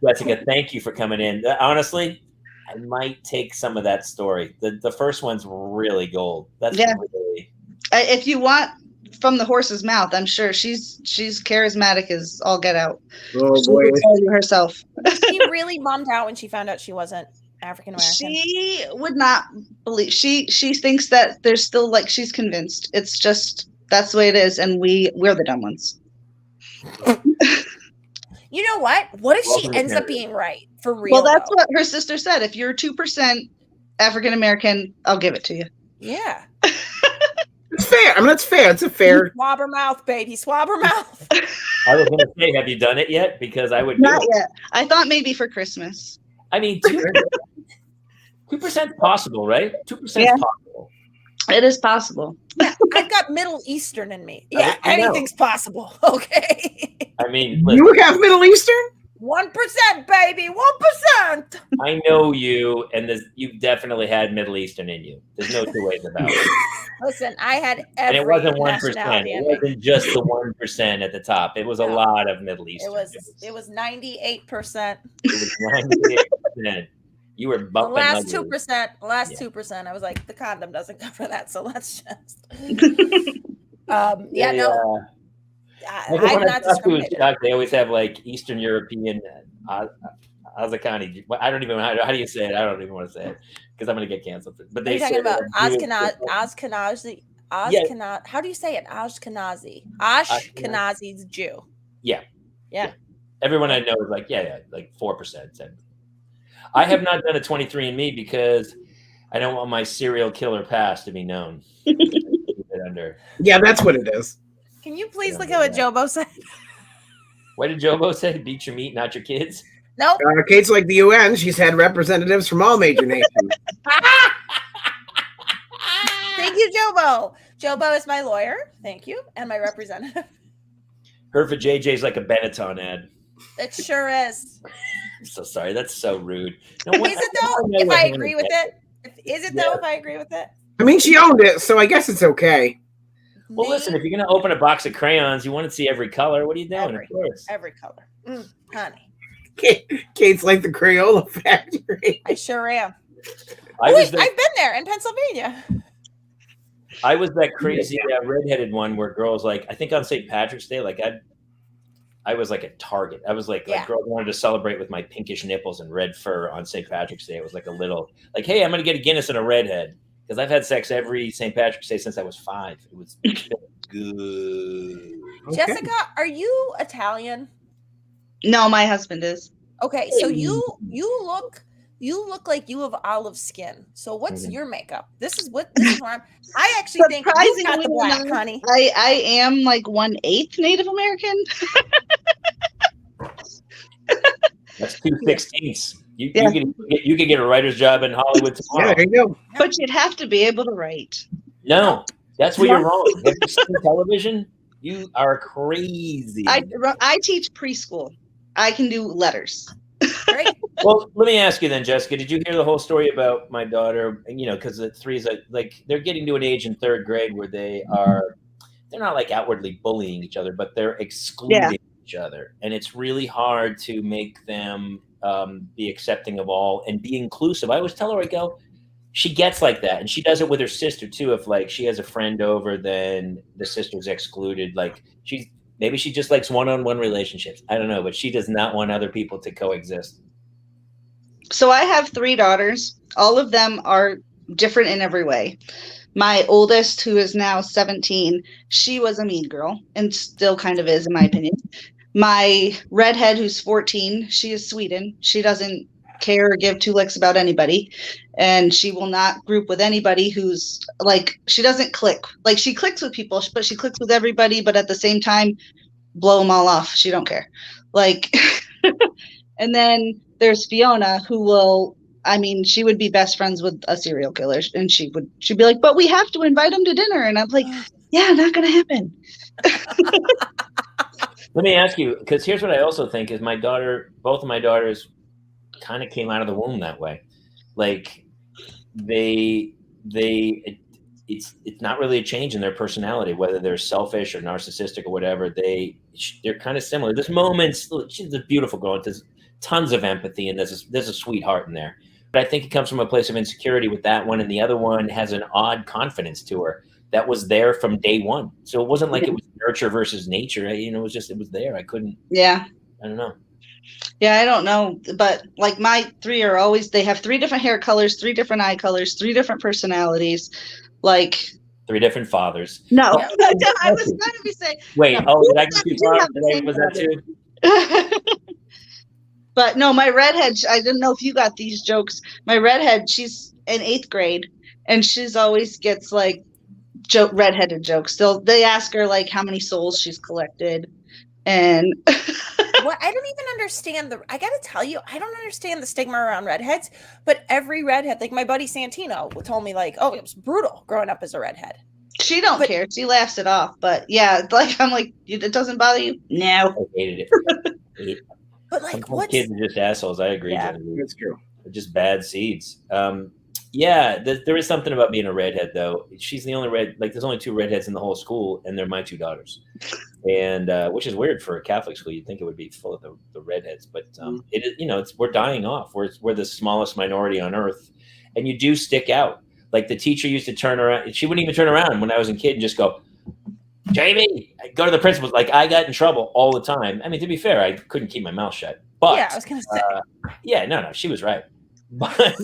Jessica, thank you for coming in. Honestly, I might take some of that story. The first one's really gold. That's really... If you want from the horse's mouth, I'm sure she's charismatic as all get out. Oh she boy, tell you herself. She really bummed out when she found out she wasn't African American. She would not believe. She thinks that there's still she's convinced. It's just that's the way it is, and we're the dumb ones. You know what? What if she ends up being right for real? Well, that's what her sister said. If you're 2% African American, I'll give it to you. Yeah. It's fair. I mean, that's fair. It's a fair. Swab her mouth, baby. Swab her mouth. I was going to say, have you done it yet? Because I would. Not yet. I thought maybe for Christmas. I mean, 2% possible, right? 2% possible. It is possible. Yeah, I've got Middle Eastern in me. Yeah, anything's possible. Okay. I mean, you have Middle Eastern? 1%, baby. 1%. I know you, and you've definitely had Middle Eastern in you. There's no 2 ways about it. Listen, I had every and it wasn't 1%. nationality It wasn't just the 1% at the top. It was a lot of Middle Eastern. It was 98%. It was 98%. You were bumping. The last 2%. I was like, the condom doesn't cover that, so let's just. I'm not discriminating. They always have Eastern European Azakani. I don't even know how do you say it. I don't even want to say it because I'm going to get canceled. But they talking about Ashkenazi. Yeah. How do you say it? Ashkenazi. Ashkenazi's Jew. Yeah. Everyone I know is like 4%. I have not done a 23andMe because I don't want my serial killer past to be known. Yeah, that's what it is. Can you please look at what Jobo said? What did Jobo say? Beat your meat, not your kids? Nope. Kate's like the UN. She's had representatives from all major nations. Thank you, Jobo. Jobo is my lawyer. Thank you. And my representative. Her for JJ's like a Benetton ad. It sure is. I'm so sorry. That's so rude. No, is it though? If I agree with it? Is it though? If I agree with it? I mean, she owned it, so I guess it's okay. Well, listen, if you're going to open a box of crayons, you want to see every color. What are you doing? Of course. Every color. Honey. Kate's like the Crayola factory. I sure am. I've been there in Pennsylvania. I was that crazy redheaded one where girls like, I think on St. Patrick's Day, like I was like a target. I was like girls wanted to celebrate with my pinkish nipples and red fur on St. Patrick's Day. It was like a little like, hey, I'm going to get a Guinness and a redhead. Because I've had sex every St. Patrick's Day since I was 5. It was good. Okay. Jessica, are you Italian? No, my husband is. Okay, so you look like you have olive skin. So what's your makeup? This is where I actually think you got the black, honey. I am like 1/8 Native American. That's 2/16. You could get a writer's job in Hollywood tomorrow. Yeah, there you go. But you'd have to be able to write. No, that's where you're wrong. Have you seen television? You are crazy. I teach preschool. I can do letters. Great. Well, let me ask you then, Jessica. Did you hear the whole story about my daughter? You know, because the 3's like they're getting to an age in 3rd grade where they're not like outwardly bullying each other, but they're excluding each other, and it's really hard to make them be accepting of all and be inclusive. I always tell her, I go, she gets like that, and she does it with her sister too. If like she has a friend over, then the sister's excluded. Like maybe she just likes one-on-one relationships. I don't know, but she does not want other people to coexist. So I have 3 daughters. All of them are different in every way. My oldest, who is now 17, she was a mean girl and still kind of is, in my opinion. My redhead, who's 14, she is Sweden. She doesn't care or give 2 licks about anybody. And she will not group with anybody who's like, she doesn't click. Like she clicks with people, but she clicks with everybody. But at the same time, blow them all off. She don't care. Like, and then there's Fiona, who she would be best friends with a serial killer. And she'd be like, but we have to invite him to dinner. And I'm like, yeah, not going to happen. Let me ask you, because here's what I also think is both of my daughters kind of came out of the womb that way. Like it's not really a change in their personality, whether they're selfish or narcissistic or whatever. They're kind of similar. There's moments, she's a beautiful girl. There's tons of empathy and there's a sweetheart in there. But I think it comes from a place of insecurity with that one. And the other one has an odd confidence to her that was there from day one. So it wasn't like it was nurture versus nature. It was there. I couldn't. Yeah. I don't know. Yeah, I don't know. But like my 3 are always, they have 3 different hair colors, 3 different eye colors, 3 different personalities. Like 3 different fathers. No, I was going to be saying. Wait, no, did I get too far? Was that too? But no, my redhead, I didn't know if you got these jokes. My redhead, she's in 8th grade, and she's always gets like redheaded jokes. They ask her like how many souls she's collected, and well, I don't even understand I gotta tell you, I don't understand the stigma around redheads. But every redhead, like my buddy Santino told me, like, oh, it was brutal growing up as a redhead. She don't care. She laughs it off. But yeah, like I'm like, it doesn't bother you? No. I hated it. But like, some kids are just assholes. I agree. Yeah, that's true. They're just bad seeds. There is something about being a redhead, though. She's the only there's only 2 redheads in the whole school, and they're my 2 daughters. And which is weird for a Catholic school. You'd think it would be full of the redheads, but it is. We're dying off. We're the smallest minority on earth, and you do stick out. Like the teacher used to turn around. She wouldn't even turn around when I was a kid and just go, Jamie, I'd go to the principal. Like I got in trouble all the time. I mean, to be fair, I couldn't keep my mouth shut. But yeah, I was gonna say. No, she was right. But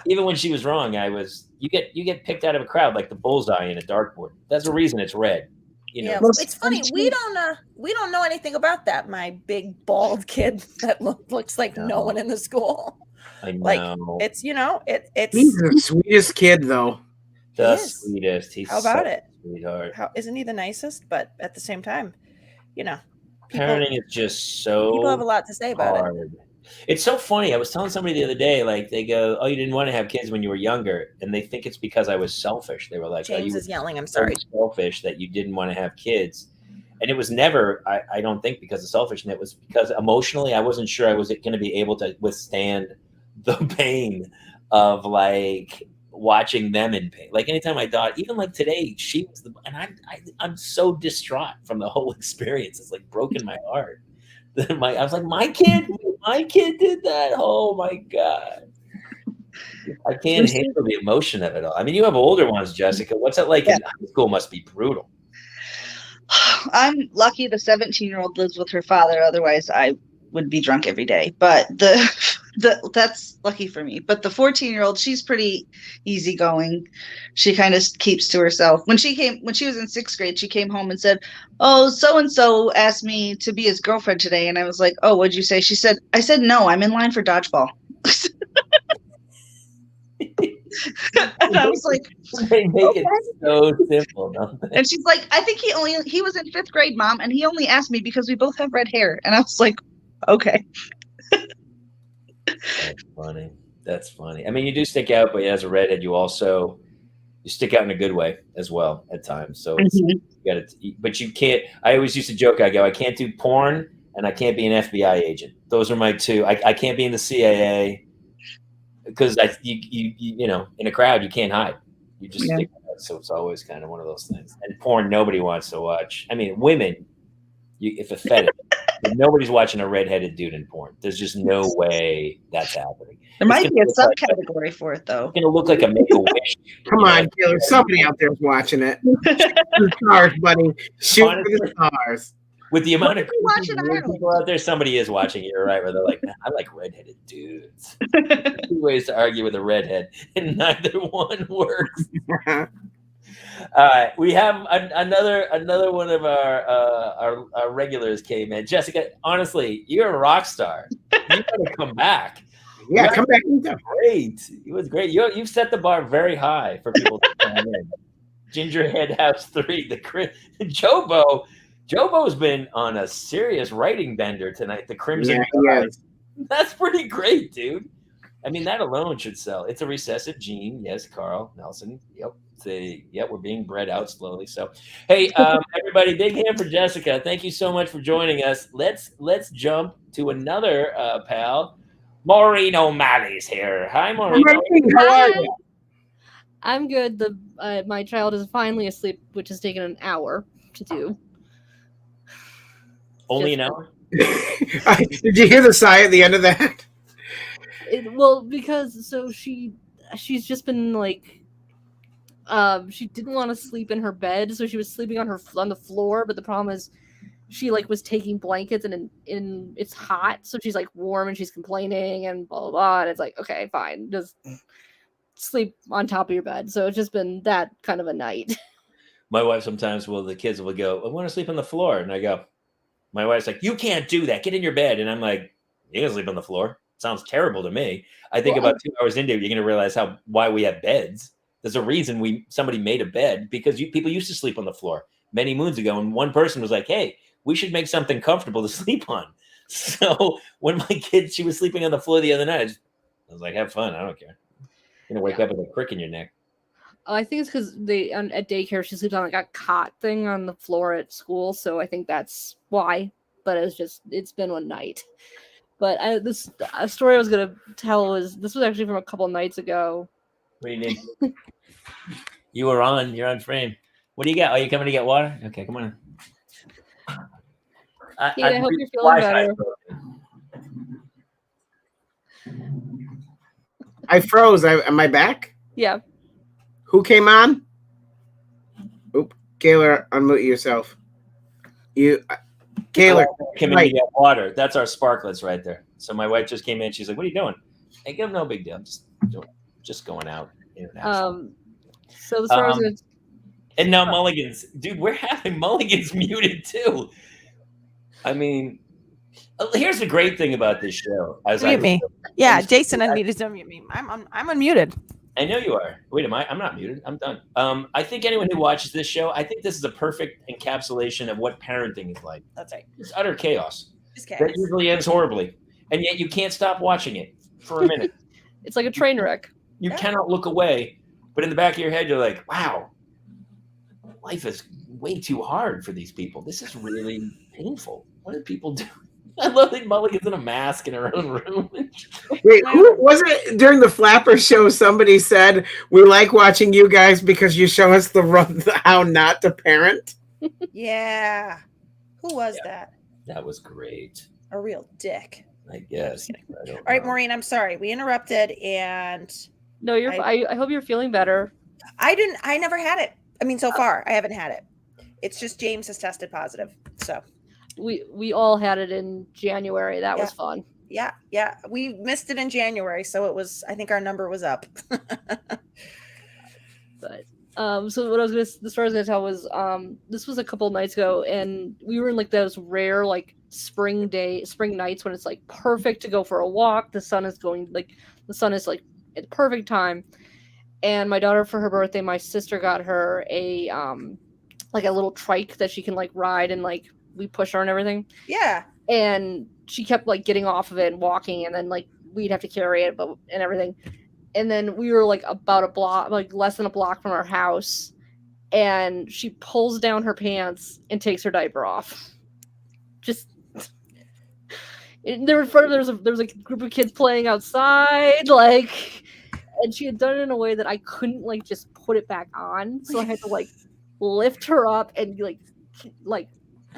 even when she was wrong, you get picked out of a crowd like the bullseye in a dartboard. That's the reason it's red. Yeah, it's funny. We don't know anything about that. My big bald kid that looks like no one in the school. I know. Like it's it's. He's the sweetest kid, though. The sweetest. He's how about it? Sweetheart. Isn't he the nicest? But at the same time, parenting is just so. People have a lot to say about hard. It. It's so funny. I was telling somebody the other day, like they go, "Oh, you didn't want to have kids when you were younger," and they think it's because I was selfish. They were like, James is yelling. I'm sorry. Selfish that you didn't want to have kids, And it was never, I don't think, because of selfishness. It was because emotionally, I wasn't sure I was going to be able to withstand the pain of like watching them in pain. Like anytime I thought, even like today, she was I'm so distraught from the whole experience. It's like broken my heart. I was like, my kid did that. Oh my God. I can't handle the emotion of it all. I mean, you have older ones, Jessica. What's it like in high school? Must be brutal. I'm lucky the 17-year-old lives with her father. Otherwise, I would be drunk every day. But that's lucky for me. But the 14-year-old, she's pretty easygoing. She kind of keeps to herself. When she was in 6th grade, she came home and said, "Oh, so-and-so asked me to be his girlfriend today." And I was like, "Oh, what'd you say?" She said, "I said, no, I'm in line for dodgeball." And I was like, they make it so simple, don't they? And she's like, "I think he was in 5th grade, Mom, and he only asked me because we both have red hair." And I was like, okay. That's funny. I mean, you do stick out, but as a redhead, you stick out in a good way as well at times. So it's, you got to, but you can't. I always used to joke. I go, I can't do porn, and I can't be an FBI agent. Those are my two. I can't be in the CIA. Because you know, in a crowd you can't hide. You just stick out. So it's always kind of one of those things. And porn, nobody wants to watch. I mean, women, if a fetish, if nobody's watching a redheaded dude in porn. There's just no way that's happening. There might be a subcategory for it, though. It's gonna look like a Make-A-Wish. Come on, Taylor. Somebody out there's watching it. Shoot for the stars, buddy. Shoot for the stars. With the amount of people out there, somebody is watching it, right? Where they're like, I like redheaded dudes. Two ways to argue with a redhead, and neither one works. We have another one of our regulars came in. Jessica, honestly, you're a rock star. You gotta come back. Yeah, come back. Great. It was great. You've set the bar very high for people to come in. Gingerhead House 3, Jobo's been on a serious writing bender tonight. The Crimson Tide. That's pretty great, dude. I mean, that alone should sell. It's a recessive gene. Yes, Carl Nelson. Yep. We're being bred out slowly. So, hey, everybody, big hand for Jessica. Thank you so much for joining us. Let's jump to another pal. Maureen O'Malley's here. Hi, Maureen. How are you? I'm good. My child is finally asleep, which has taken an hour to do. Only an hour? Did you hear the sigh at the end of that? Because she's just been like, she didn't want to sleep in her bed, so she was sleeping on the floor. But the problem is, she like was taking blankets and it's hot, so she's like warm and she's complaining and blah blah blah. And it's like, okay, fine, just sleep on top of your bed. So it's just been that kind of a night. My wife sometimes the kids will go, I want to sleep on the floor, and I go. My wife's like, you can't do that. Get in your bed. And I'm like, you can sleep on the floor. Sounds terrible to me. I think about 2 hours into it, you're going to realize why we have beds. There's a reason somebody made a bed, because people used to sleep on the floor many moons ago. And one person was like, hey, we should make something comfortable to sleep on. So when my kid, she was sleeping on the floor the other night, I was like, have fun. I don't care. You're going to wake up with a crick in your neck. I think it's because at daycare she sleeps on like a cot thing on the floor at school, so I think that's why. But it's been one night. But a story I was gonna tell this was actually from a couple of nights ago. What do you need? You're on frame. What do you got? Are you coming to get water? Okay, come on. I hope you're feeling better. I froze. Am I back? Yeah. Who came on? Oop, Kayla, unmute yourself. Kayla, came in to get water. That's our sparklets right there. So my wife just came in. She's like, "What are you doing?" I go, "No big deal. I'm just going out." So the story was gonna. And now Mulligan's, dude. We're having Mulligan's muted too. I mean, here's the great thing about this show. Mute me. Yeah, Jason unmuted. Don't mute me. I'm unmuted. I know you are. Wait, I'm not muted. I'm done. I think anyone who watches this show, I think this is a perfect encapsulation of what parenting is like. That's right. It's utter chaos. It's chaos. That usually ends horribly. And yet you can't stop watching it for a minute. It's like a train wreck. You cannot look away. But in the back of your head, you're like, wow, life is way too hard for these people. This is really painful. What do people do? I love that Molly gets in a mask in her own room. Wait, who was it during the Flapper show? Somebody said, we like watching you guys because you show us how not to parent. Yeah. Who was that? That was great. A real dick. I guess. All right, Maureen, I'm sorry. We interrupted and no, I hope you're feeling better. I never had it. I mean, so far I haven't had it. It's just James has tested positive. So we all had it in January. That was fun. Yeah. We missed it in January, so it was, I think our number was up. But so what the story I was gonna tell was this was a couple of nights ago, and we were in like those rare like spring nights when it's like perfect to go for a walk. The sun is like at the perfect time. And my daughter, for her birthday, my sister got her a like a little trike that she can like ride, and like we push her and everything. Yeah. And she kept like getting off of it and walking, and then like we'd have to carry it and everything. And then we were like about a block, like less than a block from our house, and she pulls down her pants and takes her diaper off. Just there in front of there was a group of kids playing outside, like, and she had done it in a way that I couldn't like just put it back on, so I had to like lift her up and like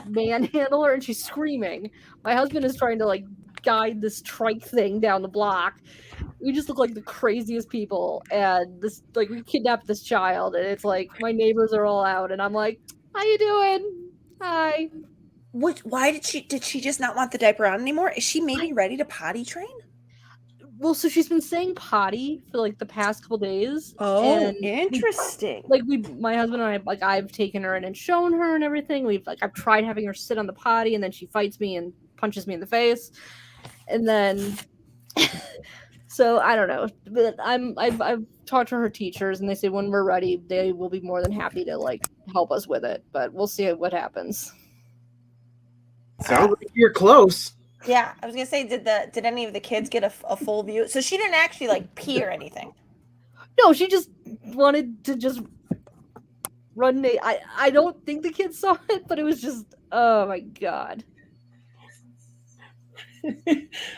manhandle her, and she's screaming. My husband is trying to like guide this trike thing down the block. We just look like the craziest people, and this like we kidnapped this child, and it's like my neighbors are all out, and I'm like, how you doing? Hi. Why did she just not want the diaper on anymore? Is she maybe ready to potty train? Well, so she's been saying potty for like the past couple days. Oh, interesting. My husband and I, like, I've taken her in and shown her and everything. I've tried having her sit on the potty, and then she fights me and punches me in the face, and then. So I don't know, but I've talked to her teachers, and they say when we're ready, they will be more than happy to like help us with it. But we'll see what happens. Sounds like you're close. Yeah, I was gonna say, did any of the kids get a full view? So she didn't actually like pee or anything. No, she just wanted to just run. I don't think the kids saw it, but it was just, oh my god.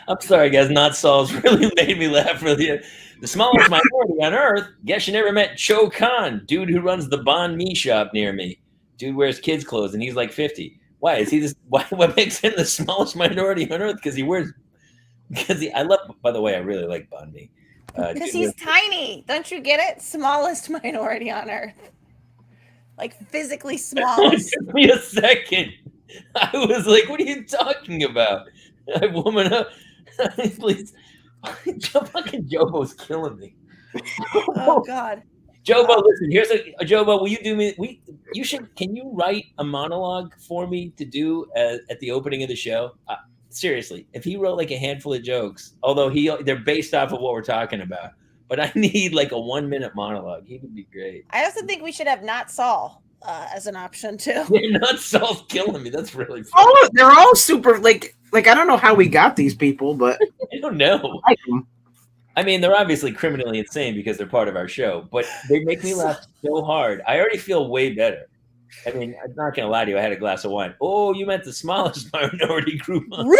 I'm sorry, guys. Not Saul's really made me laugh. Really, the smallest minority on earth. Guess you never met Cho Khan, dude who runs the Bon Mi shop near me. Dude wears kids' clothes, and he's like 50. Why is he this? What makes him the smallest minority on earth? Because he wears. I love. By the way, I really like Bon Mi. Because he's tiny. Don't you get it? Smallest minority on earth. Like physically smallest. Give me a second. I was like, what are you talking about? Woman up. Please. Fucking Jobo's killing me. Oh God. Jobo, listen, here's a Jobo, will you do me can you write a monologue for me to do at the opening of the show? Seriously, if he wrote like a handful of jokes, although they're based off of what we're talking about, but I need like a 1-minute monologue. He would be great. I also think we should have Not Saul as an option too. Yeah, Not Saul's killing me. That's really funny. Oh, they're all super like I don't know how we got these people, but I don't know. I mean, they're obviously criminally insane because they're part of our show, but they make me laugh so hard. I already feel way better. I mean, I'm not going to lie to you. I had a glass of wine. Oh, you meant the smallest minority group on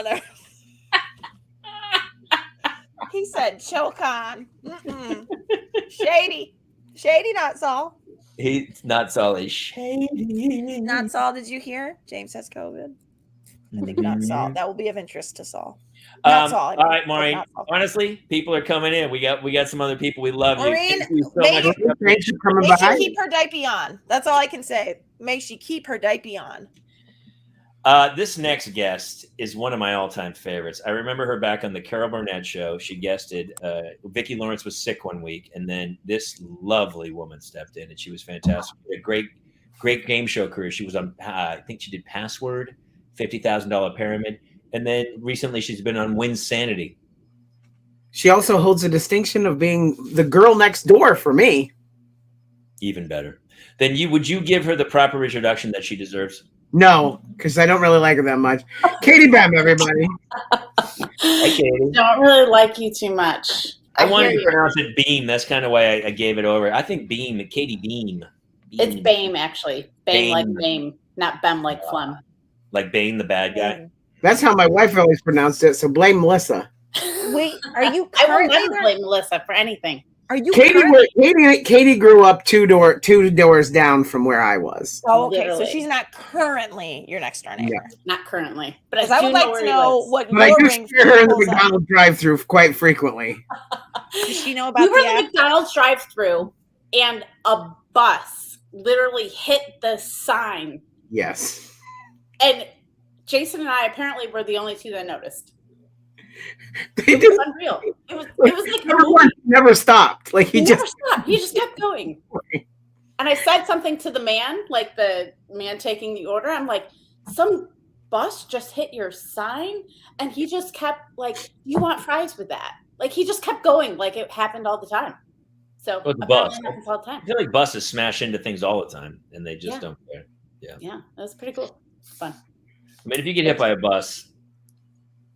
earth. He said, Chokan. Shady. Shady, Not Saul. He's Not Saul is shady. Not Saul, did you hear? James has COVID. I think Not Saul. That will be of interest to Saul. Not Saul. All right, Maureen. Honestly, people are coming in. We got some other people. We love Maureen, you. Thank you so much. Thanks for coming by. by. She keep her diaper on. That's all I can say. Make she keep her diaper on. This next guest is one of my all-time favorites. I remember her back on the Carol Burnett show. She guested. Vicki Lawrence was sick one week, and then this lovely woman stepped in, and she was fantastic. A great game show career. She was on. I think she did Password, $50,000 Pyramid. And then recently she's been on Winsanity. She also holds the distinction of being the girl next door for me. Even better. Then would you give her the proper introduction that she deserves? No, because I don't really like her that much. Katie Bam, everybody. Hi, Katie. Don't really like you too much. I wanted to pronounce it Beam. That's kind of why I gave it over. I think Beam, Katie Beam. It's Bame, actually. Bame like Bame, not Bem like phlegm. Like Bane, the bad guy. That's how my wife always pronounced it. So blame Melissa. Wait, are you? I will never blame Melissa for anything. Are you? Katie grew up two doors down from where I was. Oh, okay. Literally. So she's not currently your next door neighbor. Yeah. Not currently, but I would like to know what. But I do see her in the McDonald's drive-through quite frequently. Does she know about we were in the McDonald's drive-through, and a bus literally hit the sign. Yes. And Jason and I apparently were the only two that noticed. It was unreal. It was like never stopped. Like he never stopped. He just kept going. And I said something to the man, like the man taking the order. I'm like, some bus just hit your sign, and he just kept like, you want fries with that? Like he just kept going, like it happened all the time. So the bus happens all the time. I feel like buses smash into things all the time, and they just don't care. Yeah, that was pretty cool. Fun. I mean, if you get hit by a bus,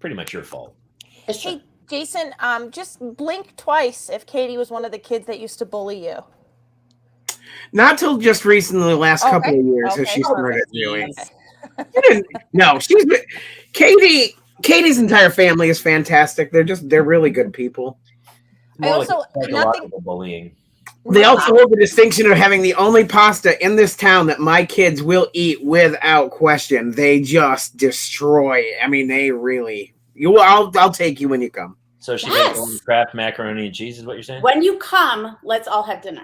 pretty much your fault. Hey, Jason, just blink twice if Katie was one of the kids that used to bully you. Not till just recently, the last couple of years, has she started doing. No, Katie's entire family is fantastic. They're really good people. I also bullying. They also hold the distinction of having the only pasta in this town that my kids will eat without question. They just destroy. I mean, they really. I'll take you when you come. So she makes Kraft macaroni and cheese, is what you're saying? When you come, let's all have dinner.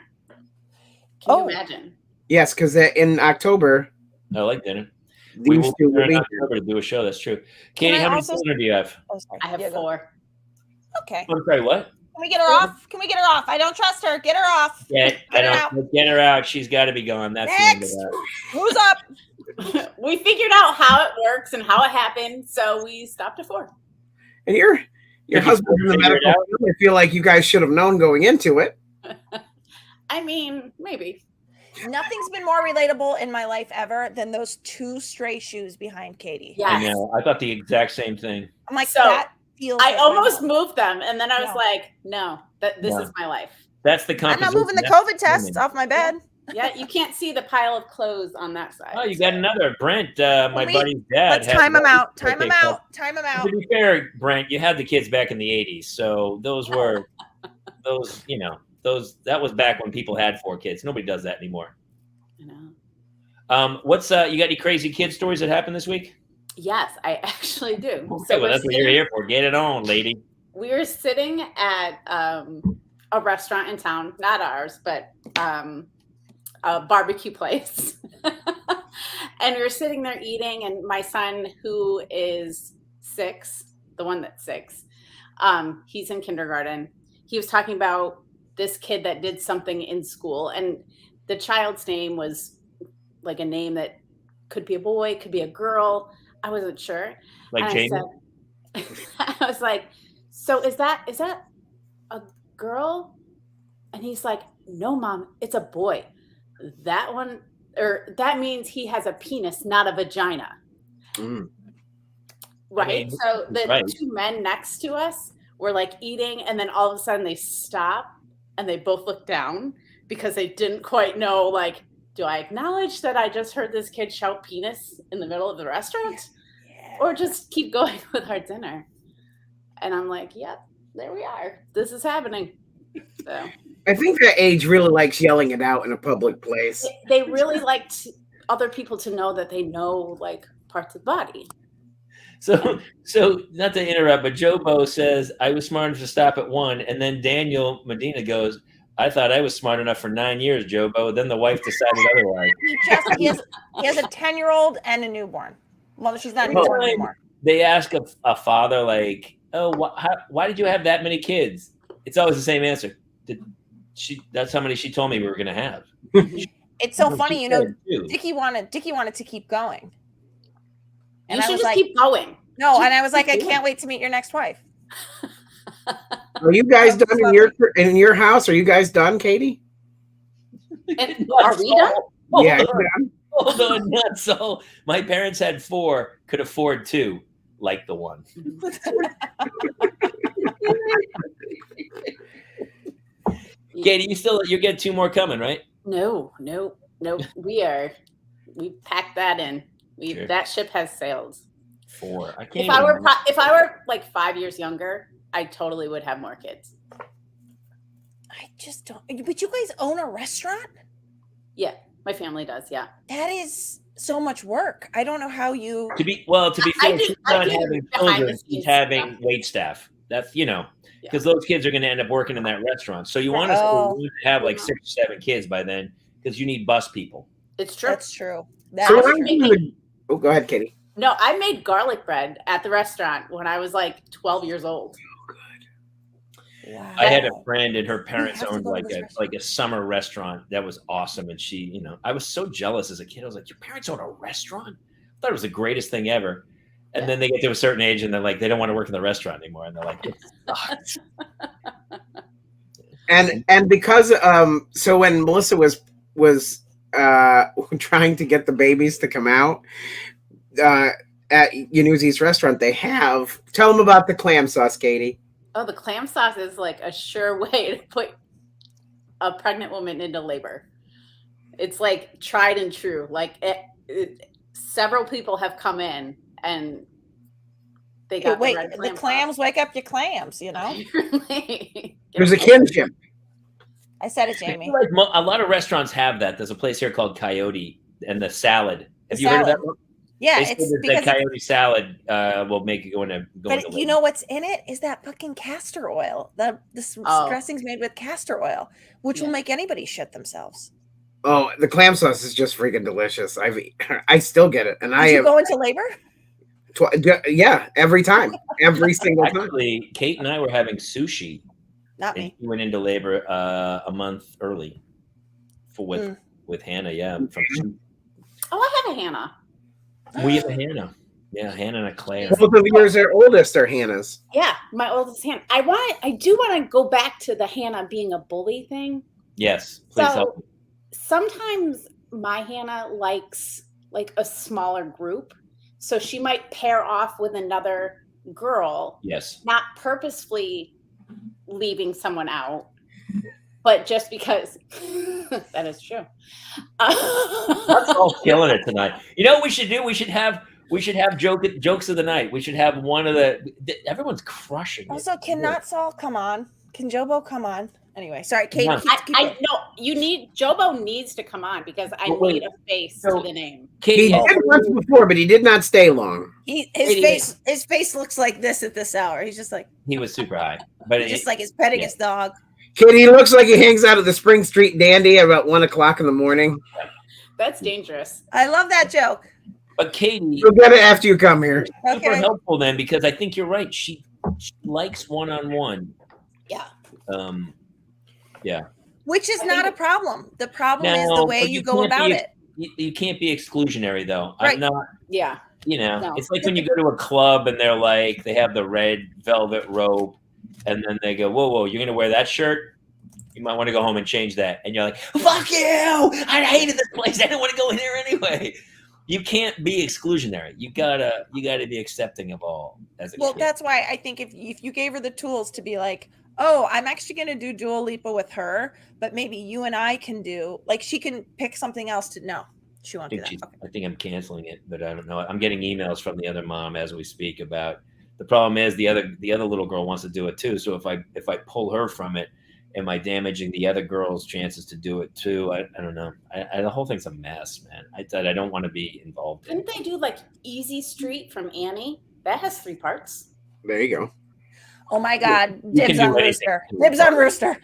Can you imagine? Yes, because in October. I like dinner. We will be there in October to do a show. That's true. Katie, how many children do you have? Oh, sorry. I have 4. Okay. I'm sorry, what? Can we get her off? Can we get her off? I don't trust her. Get her off. Get her out. She's got to be gone. That's next. The end of that. Who's up? We figured out how it works and how it happened, so we stopped at 4. And your husband's in the medical field. I feel like you guys should have known going into it. I mean, maybe. Nothing's been more relatable in my life ever than those 2 stray shoes behind Katie. Yes. I know. I thought the exact same thing. I'm like, that feels. I almost moved them, and then I was like, no, this is my life. That's the I'm not moving the COVID tests off my bed. Yeah, you can't see the pile of clothes on that side. Oh, you got another. Brent, my buddy's dad. Let's time him out. Time him out. Time him out. To be fair, Brent, you had the kids back in the 80s. So those were, that was back when people had 4 kids. Nobody does that anymore. I know. What's, you got any crazy kid stories that happened this week? Yes, I actually do. Okay, well, that's what you're here for. Get it on, lady. We were sitting at a restaurant in town, not ours, but a barbecue place. And we were sitting there eating, and my son, who is 6, the one that's 6, he's in kindergarten. He was talking about this kid that did something in school, and the child's name was like a name that could be a boy, could be a girl. I wasn't sure. Like Jamie? I was like, so is that a girl? And he's like, no, Mom, it's a boy. That means he has a penis, not a vagina. Mm. Right. I mean, so the 2 men next to us were like eating, and then all of a sudden they stop and they both look down because they didn't quite know, like, do I acknowledge that I just heard this kid shout penis in the middle of the restaurant? Yeah. Or just keep going with our dinner? And I'm like, yep, there we are. This is happening. So I think that age really likes yelling it out in a public place. They really like other people to know that they know, like, parts of the body. So not to interrupt, but Joe Bo says, I was smart enough to stop at 1. And then Daniel Medina goes, I thought I was smart enough for 9 years, Joe Bo. Then the wife decided otherwise. He has a 10-year-old and a newborn. Well, she's not a newborn anymore. They ask a father, like, oh, why did you have that many kids? It's always the same answer. That's how many she told me we were going to have. It's so funny, Dickie wanted to keep going. And you should just keep going. No, and I was like, I can't wait to meet your next wife. Are you guys done in your house? Are you guys done, Katie? Are we done? Yeah, done. Hold on, not so. My parents had 4, could afford 2, like the one. Katie, you get 2 more coming, right? No. Nope. We packed that in. That ship has sailed. 4. I If can't. I were like 5 years younger, I totally would have more kids. I just don't. But you guys own a restaurant? Yeah, my family does. Yeah. That is so much work. I don't know how you. To be fair, she's not having children. She's having stuff. wait staff. That's because those kids are going to end up working in that restaurant. So you want Oh. to have like 6 or 7 kids by then, because you need bus people. It's true. That's true. Oh, go ahead, Katie. No, I made garlic bread at the restaurant when I was like 12 years old. Wow. I had a friend and her parents have to owned go to like this a summer restaurant that was awesome. And she, I was so jealous as a kid. I was like, your parents own a restaurant? I thought it was the greatest thing ever. And then they get to a certain age and they're like, they don't want to work in the restaurant anymore. And they're like, it sucks. And because so when Melissa was trying to get the babies to come out at Yanuzi's restaurant, tell them about the clam sauce, Katie. Oh, the clam sauce is like a sure way to put a pregnant woman into labor. It's like tried and true. Like several people have come in and they got the clams wake up your clams, There's a kinship. I said it, Jamie. Like a lot of restaurants have that. There's a place here called Coyote and the salad. Have you heard of that one? Yeah, it's because that coyote salad will make it go into. But you know what's in it is that fucking castor oil. This dressing's made with castor oil, which will make anybody shit themselves. Oh, the clam sauce is just freaking delicious. I still get it, and you go into labor. Yeah, every time, every single time. Actually, Kate and I were having sushi. Not me. She went into labor a month early with Hannah. Yeah, I have a Hannah. We have a Hannah. Yeah, Hannah and a Claire. Both of yours are oldest are Hannah's. Yeah, my oldest Hannah. I do want to go back to the Hannah being a bully thing. Yes, please help me. Sometimes my Hannah likes like a smaller group. So she might pair off with another girl. Yes. Not purposefully leaving someone out, but just because that is true. That's all killing it tonight. You know what we should do? We should have jokes of the night. We should have one of everyone's crushing it. Also, can Not Saul come on? Can Jobo come on? Anyway, sorry, Kate. I know Jobo needs to come on because I need a face to the name. He did once before, but he did not stay long. His face looks like this at this hour. He's just like he was super high, but just like he's petting his dog. Kid, he looks like he hangs out at the Spring Street Dandy at about 1:00 in the morning. That's dangerous. I love that joke. But Katie, you'll get it after you come here. Super helpful then, because I think you're right. She likes one-on-one. Yeah. Yeah. Which is not a problem. The problem is the way you go about it. You can't be exclusionary though. Right. I'm not. Yeah. It's like when you go to a club and they're like, they have the red velvet robe, and then they go, whoa, you're gonna wear that shirt? You might want to go home and change that. And you're like, fuck you! I hated this place. I didn't want to go in there anyway. You can't be exclusionary. You gotta be accepting of all as a kid. That's why I think if you gave her the tools to be like, oh, I'm actually going to do Dua Lipa with her, but maybe you and I can do, like, she can pick something else to, no, she won't do that. Okay. I think I'm canceling it, but I don't know. I'm getting emails from the other mom as we speak about, the problem is the other little girl wants to do it too. So if I pull her from it, am I damaging the other girl's chances to do it too? I don't know. The whole thing's a mess, man. I don't want to be involved. Didn't they do like Easy Street from Annie? That has 3 parts. There you go. Oh my God. Dibs on Rooster. Dibs on Rooster.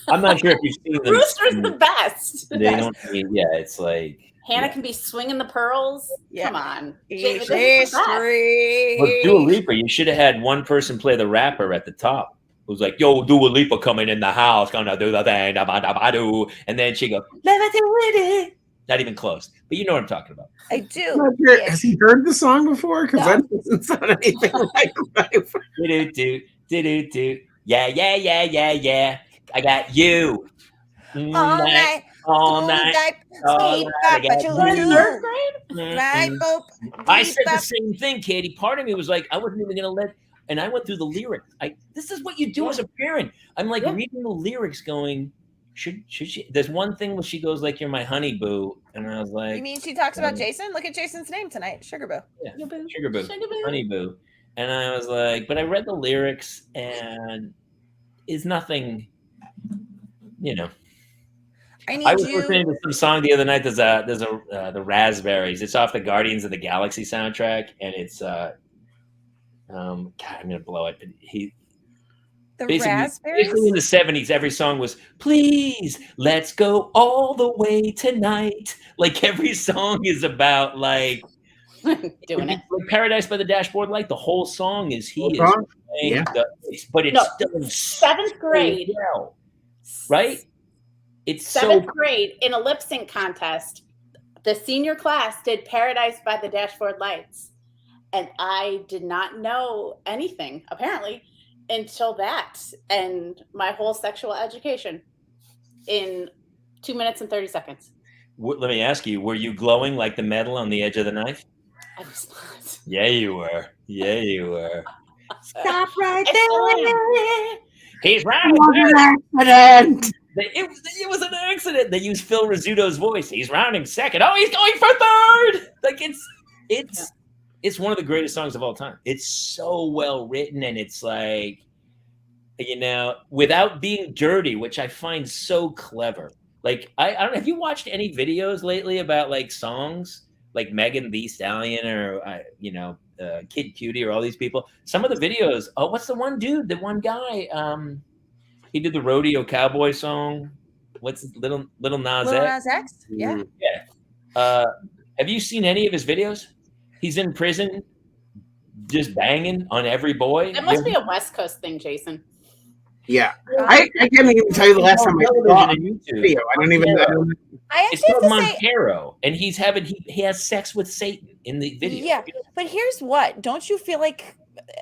I'm not sure if you've seen them. Rooster's the best. They don't. It's like Hannah can be swinging the pearls. Yeah. Come on. Well, Dua Lipa, you should have had one person play the rapper at the top. It was like, yo, Dua Lipa coming in the house, gonna do the thing, and then she goes, not even close. But you know what I'm talking about. I do. Yeah. Has he heard the song before? Because that doesn't sound anything like life. Do. Yeah. I got you. All night. I said the same thing, Katie. Part of me was like, I wasn't even gonna let. And I went through the lyrics. This is what you do as a parent. I'm like reading the lyrics going, should she? There's one thing where she goes like, "You're my honey boo," and I was like, You mean she talks about Jason? Look at Jason's name tonight, Sugar Boo. Yeah, Sugar Boo, Honey Boo. And I was like, but I read the lyrics and it's nothing, you know. I was listening to some song the other night. There's the Raspberries. It's off the Guardians of the Galaxy soundtrack, and it's God, I'm gonna blow it. But basically in the 70s, every song was "Please, let's go all the way tonight." Like every song is about like doing it. Like Paradise by the Dashboard Light. The whole song is Yeah. But it's done 7th grade, well, right? It's 7th grade in a lip sync contest. The senior class did Paradise by the Dashboard Lights, and I did not know anything apparently until that, and my whole sexual education in 2 minutes and 30 seconds. Let me ask you: were you glowing like the metal on the edge of the knife? I was not. Yeah, you were. Yeah, you were. Stop right there. He's right. Accident. It was an accident. They used Phil Rizzuto's voice. He's rounding second. Oh, he's going for third. Like it's one of the greatest songs of all time. It's so well written, and it's like, without being dirty, which I find so clever. Like I don't know. Have you watched any videos lately about like songs like Megan Thee Stallion or Kid Cutie or all these people? Some of the videos. Oh, what's the one dude? The one guy. He did the Rodeo Cowboy song. What's Little Nas X? Little Nas X? Yeah. Yeah. Have you seen any of his videos? He's in prison, just banging on every boy. It must be a West Coast thing, Jason. Yeah, I can't even tell you the last time I saw a video. I don't even know. It's called Montero, and he has sex with Satan in the video. Yeah, but here's what: don't you feel like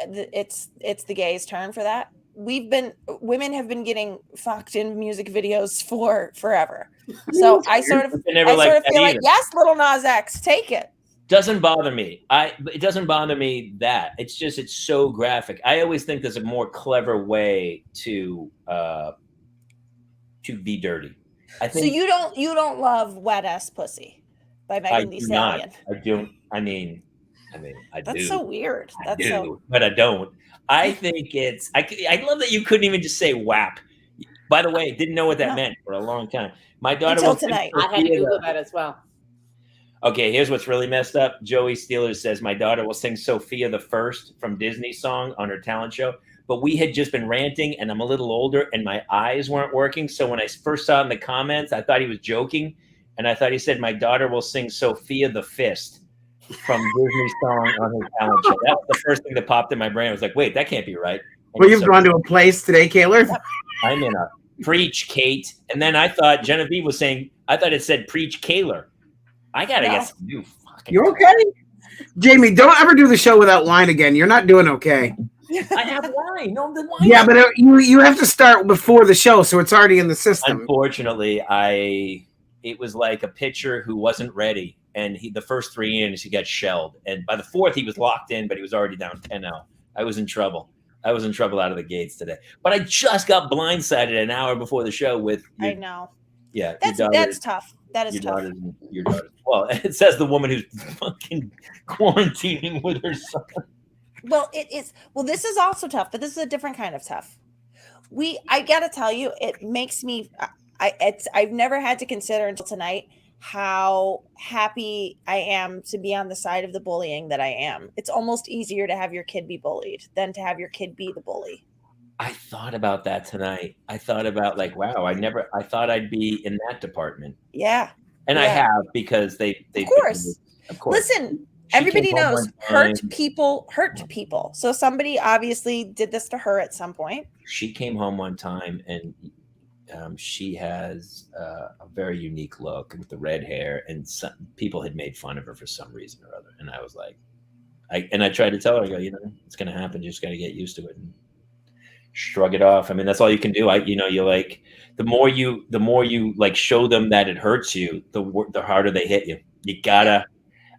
it's the gays' turn for that? Women have been getting fucked in music videos for forever. So I sort of feel like, yes, Little Nas X, take it. Doesn't bother me. It doesn't bother me that it's so graphic. I always think there's a more clever way to be dirty. I think. So you don't love Wet Ass Pussy by Megan Thee Stallion? I do. I mean, I do. That's so weird. But I don't. I think it's. I love that you couldn't even just say WAP. By the way, didn't know what that meant for a long time. My daughter until tonight. I had to Google that as well. Okay, here's what's really messed up. Joey Steelers says my daughter will sing Sophia the First from Disney's song on her talent show. But we had just been ranting, and I'm a little older, and my eyes weren't working. So when I first saw it in the comments, I thought he was joking, and I thought he said my daughter will sing Sophia the Fist from Disney's song on her talent show. That was the first thing that popped in my brain. I was like, wait, that can't be right. Well, you've gone to a place today, Kaylor. I'm in a preach, Kate. And then I thought Genevieve was saying, I thought it said preach, Kaylor. I gotta get some new fucking. You okay, Jamie? Don't ever do the show without wine again. You're not doing okay. I have wine. No, the wine. Yeah, but you have to start before the show, so it's already in the system. Unfortunately, it was like a pitcher who wasn't ready, and the first 3 innings he got shelled, and by the 4th he was locked in, but he was already down 10-0. I was in trouble. out of the gates today. But I just got blindsided an hour before the show with. I know. Yeah, that's tough. That is tough. Your daughter. Well, it says the woman who's fucking quarantining with her son. Well, it is. Well, this is also tough, but this is a different kind of tough. I gotta tell you, it makes me. I've never had to consider until tonight how happy I am to be on the side of the bullying that I am. It's almost easier to have your kid be bullied than to have your kid be the bully. I thought about that tonight. I thought about wow, I thought I'd be in that department. Yeah. And I have because they of course. Listen, everybody knows hurt people. So somebody obviously did this to her at some point. She came home one time and she has a very unique look with the red hair, and some people had made fun of her for some reason or other. And I was like, I tried to tell her, I go, it's going to happen. You just got to get used to it and shrug it off. I mean, that's all you can do. You like the more you like show them that it hurts you, the harder they hit you. You gotta.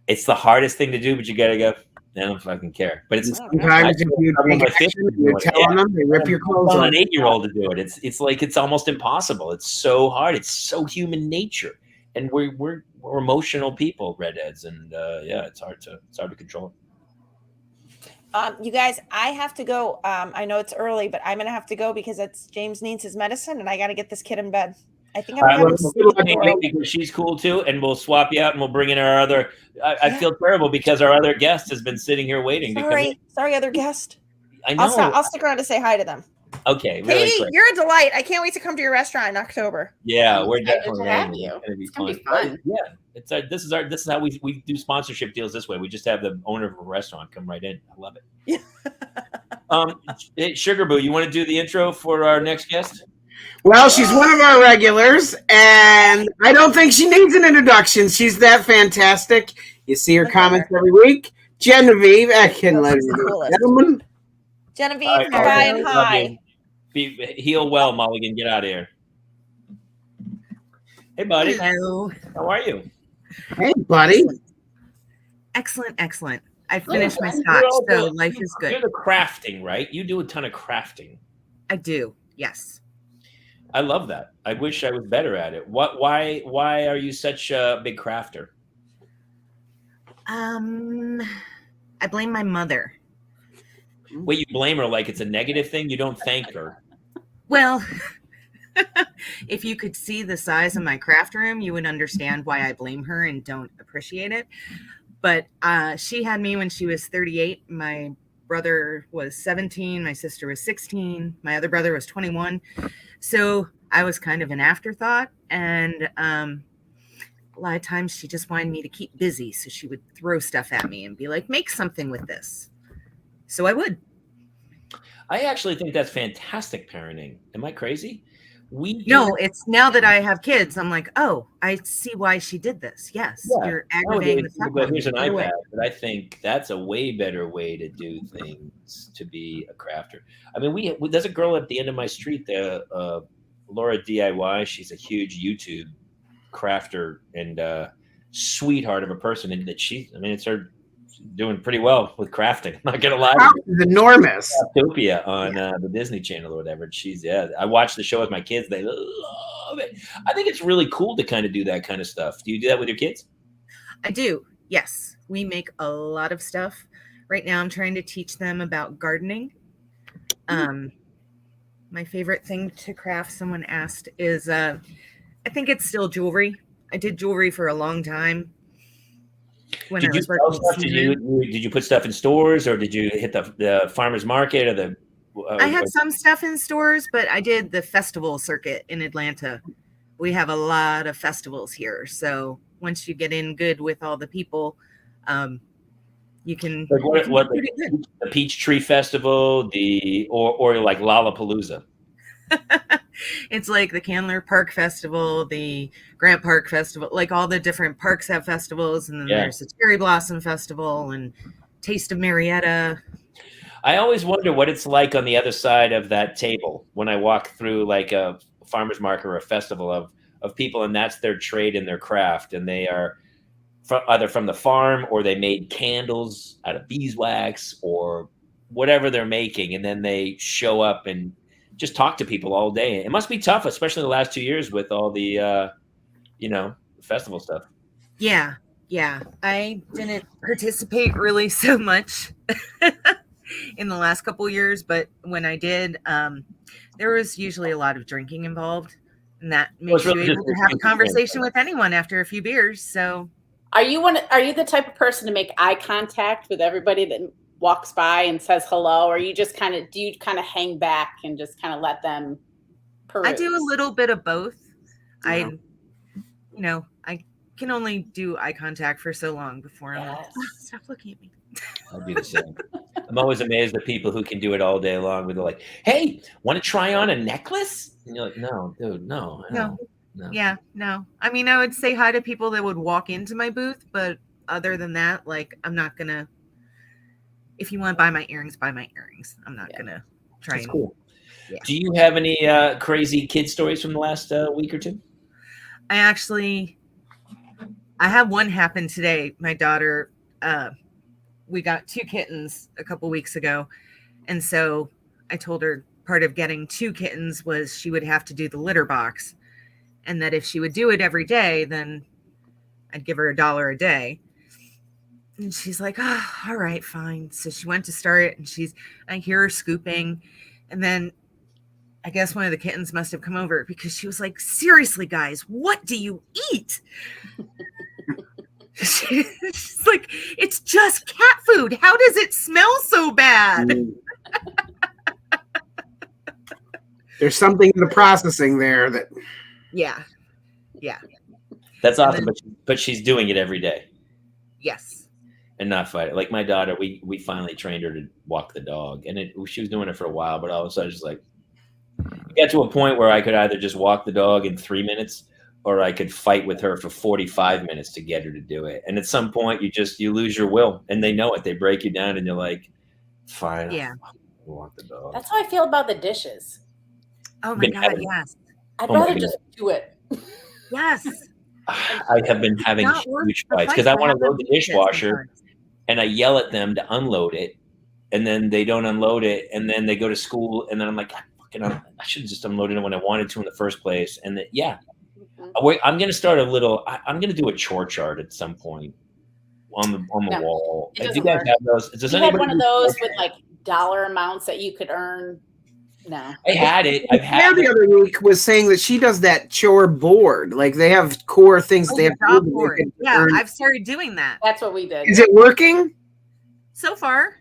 It's the hardest thing to do, but you gotta go. They don't fucking care. But it's sometimes if you you're telling them, they rip your clothes on off. an 8-year-old to do it. It's like it's almost impossible. It's so hard. It's so human nature, and we're emotional people, redheads, and it's hard to control. You guys, I have to go. I know it's early, but I'm gonna have to go because James needs his medicine, and I got to get this kid in bed. I think I'm gonna have because she's cool too, and we'll swap you out, and we'll bring in our other. I feel terrible because our other guest has been sitting here waiting. Sorry, other guest. I know. I'll stick around to say hi to them. Okay, Katie, really quick. You're a delight. I can't wait to come to your restaurant in October. Yeah, we're definitely to have you. It's gonna be fun. Yeah, this is how we do sponsorship deals this way. We just have the owner of a restaurant come right in. I love it. Hey, Sugar Boo, you want to do the intro for our next guest? Well, she's one of our regulars, and I don't think she needs an introduction. She's that fantastic. You see her comments every week. Genevieve, gentlemen. Genevieve, bye and hi. Heal well, Mulligan. Get out of here. Hey, buddy. Hello. How are you? Hey, buddy. Excellent. I finished my scotch, so life is good. You're the crafting, right? You do a ton of crafting. I do, yes. I love that. I wish I was better at it. Why are you such a big crafter? I blame my mother. Wait, you blame her like it's a negative thing? You don't thank her. Well, if you could see the size of my craft room, you would understand why I blame her and don't appreciate it. But she had me when she was 38. My brother was 17. My sister was 16. My other brother was 21. So I was kind of an afterthought. And a lot of times she just wanted me to keep busy. So she would throw stuff at me and be like, make something with this. So I would. I actually think that's fantastic parenting. Am I crazy? No, it's now that I have kids, I'm like, oh, I see why she did this. Yes, you're aggravating the fuck out of me. Here's an iPad, but I think that's a way better way to do things, to be a crafter. I mean, there's a girl at the end of my street there, Laura DIY. She's a huge YouTube crafter and sweetheart of a person, and it's her doing pretty well with crafting. I'm not gonna lie. It's enormous. Utopia on the Disney Channel or whatever. I watch the show with my kids. They love it. I think it's really cool to kind of do that kind of stuff. Do you do that with your kids? I do. Yes, we make a lot of stuff. Right now, I'm trying to teach them about gardening. My favorite thing to craft, someone asked, is I think it's still jewelry. I did jewelry for a long time. Did you put stuff in stores, or did you hit the farmer's market or the? I had some stuff in stores, but I did the festival circuit in Atlanta. We have a lot of festivals here, so once you get in good with all the people, you can. Like what the Peachtree Festival, or like Lollapalooza. It's like the Candler Park Festival, the Grant Park Festival, like all the different parks have festivals, and then there's the Cherry Blossom Festival and Taste of Marietta. I always wonder what it's like on the other side of that table when I walk through like a farmer's market or a festival of people, and that's their trade and their craft, and they are either from the farm or they made candles out of beeswax or whatever they're making, and then they show up and just talk to people all day. It must be tough, especially the last 2 years with all the, festival stuff. Yeah. I didn't participate really so much in the last couple of years, but when I did, there was usually a lot of drinking involved, and that makes you able to have a conversation with anyone after a few beers. So, are you the type of person to make eye contact with everybody that walks by and says hello, or do you kind of hang back and just kind of let them peruse? I do a little bit of both. Yeah. I can only do eye contact for so long before I'm like, stop looking at me. I'll do the same. I'm always amazed at people who can do it all day long. Where they're like, "Hey, want to try on a necklace?" And you're like, "No, dude, no." Yeah, no. I mean, I would say hi to people that would walk into my booth, but other than that, like, I'm not gonna. If you want to buy my earrings, buy my earrings. I'm not gonna try. That's cool. Yeah. Do you have any crazy kid stories from the last week or two? I have one happen today. My daughter we got 2 kittens a couple weeks ago. And so I told her part of getting 2 kittens was she would have to do the litter box. And that if she would do it every day, then I'd give her $1 a day. And she's like, oh, all right, fine. So she went to start it, and I hear her scooping. And then I guess one of the kittens must have come over because she was like, seriously, guys, what do you eat? She's like, it's just cat food. How does it smell so bad? There's something in the processing there that. Yeah. That's awesome, but she's doing it every day. Yes. And not fight it. Like my daughter, we finally trained her to walk the dog, and she was doing it for a while, but all of a sudden she's like, it got to a point where I could either just walk the dog in 3 minutes, or I could fight with her for 45 minutes to get her to do it. And at some point, you lose your will, and they know it. They break you down, and you're like, fine, yeah, walk the dog. That's how I feel about the dishes. Oh my God, yes. I'd rather just do it. Yes. I have been having huge fights because I want to load the dishwasher, and I yell at them to unload it, and then they don't unload it, and then they go to school, and then I'm like, I should have just unloaded it when I wanted to in the first place. And I'm going to start I'm going to do a chore chart at some point on the wall. Do you guys have those? Does you had one of those with like dollar amounts that you could earn? No. I had it. The other week was saying that she does that chore board. Like they have core things they have to do. Board. Yeah, I've started doing that. That's what we did. Is it working? So far.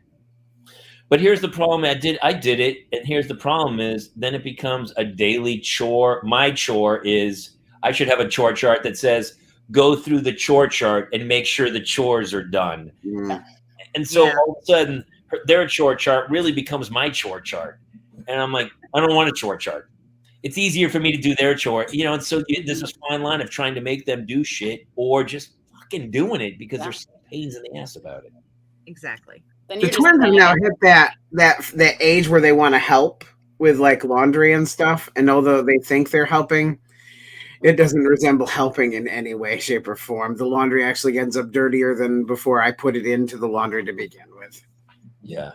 But here's the problem. I did it, and here's the problem is then it becomes a daily chore. My chore is I should have a chore chart that says go through the chore chart and make sure the chores are done. Mm. And so all of a sudden their chore chart really becomes my chore chart. And I'm like, I don't want a chore chart. It's easier for me to do their chore, and so there's this fine line of trying to make them do shit or just fucking doing it because there's pains in the ass about it. Exactly. The twins have now hit that age where they want to help with like laundry and stuff. And although they think they're helping, it doesn't resemble helping in any way, shape, or form. The laundry actually ends up dirtier than before I put it into the laundry to begin with. Yeah.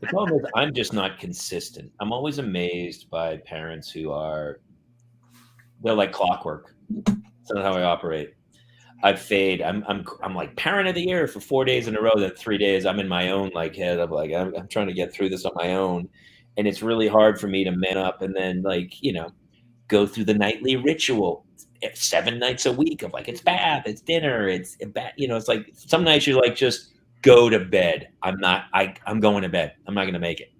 The problem is I'm just not consistent. I'm always amazed by parents they're like clockwork. That's not how I operate. I fade. I'm like parent of the year for 4 days in a row. Then 3 days I'm in my own like head. I'm like I'm trying to get through this on my own, and it's really hard for me to man up and then go through the nightly ritual 7 nights a week of like it's bath, it's dinner, it's it's like some nights you're like just go to bed. I'm going to bed. I'm not going to make it.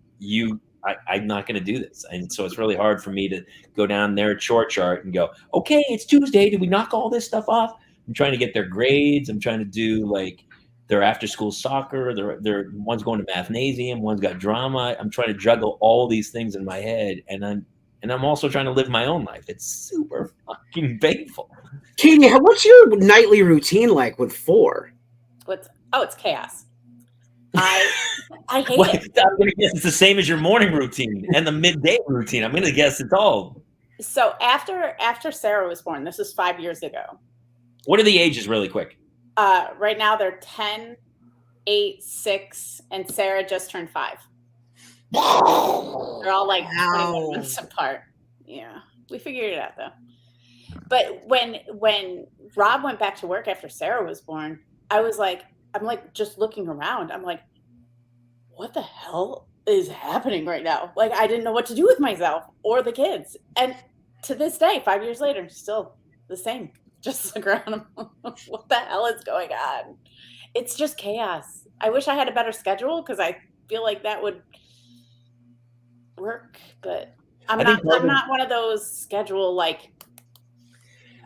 I'm not going to do this. And so it's really hard for me to go down their chore chart and go, okay, it's Tuesday. Did we knock all this stuff off? I'm trying to get their grades. I'm trying to do like their after school soccer. They're one's going to mathnasium. One's got drama. I'm trying to juggle all these things in my head. And I'm also trying to live my own life. It's super fucking painful. Katie, what's your nightly routine like with 4? It's chaos. I hate it. I'm going to guess it's the same as your morning routine and the midday routine. I'm going to guess it's all. So after Sarah was born, this is 5 years ago. What are the ages really quick? Right now they're 10, 8, 6, and Sarah just turned 5. They're all like 21 months apart. Yeah, we figured it out though. But when Rob went back to work after Sarah was born, I'm like just looking around. I'm like, what the hell is happening right now? Like I didn't know what to do with myself or the kids. And to this day, 5 years later, still the same. Just look around. What the hell is going on? It's just chaos. I wish I had a better schedule because I feel like that would work, but I'm not one of those schedule like.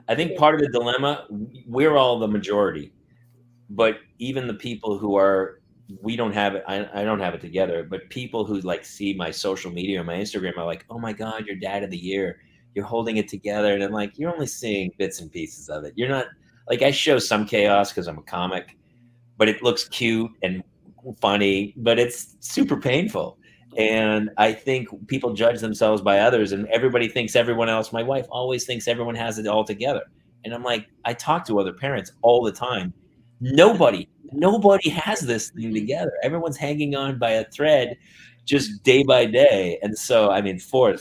I think part of the dilemma, we're all the majority, but even the people who we don't have it. I don't have it together, but people who like see my social media or my Instagram are like, oh my God, you're dad of the year. You're holding it together. And I'm like, you're only seeing bits and pieces of it. You're not like, I show some chaos because I'm a comic, but it looks cute and funny, but it's super painful. And I think people judge themselves by others and everybody thinks everyone else. My wife always thinks everyone has it all together. And I'm like, I talk to other parents all the time. Nobody nobody has this thing together. Everyone's hanging on by a thread just day by day. And so, I mean, four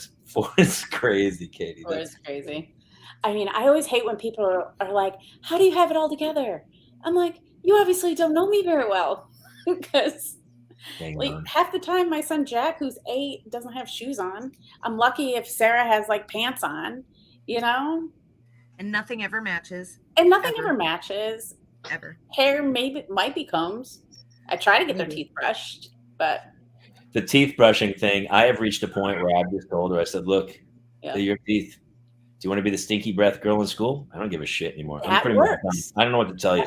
is crazy, Katie. 4 is crazy. I mean, I always hate when people are like, how do you have it all together? I'm like, you obviously don't know me very well. Because like half the time my son Jack, who's 8, doesn't have shoes on. I'm lucky if Sarah has like pants on, you know? And nothing ever matches. And nothing ever matches. Ever. Hair might be combs. I try to get their teeth brushed, but the teeth brushing thing, I have reached a point where I've just told her, I said, look, they're your teeth. Do you want to be the stinky breath girl in school? I don't give a shit anymore. That works. I don't know what to tell you.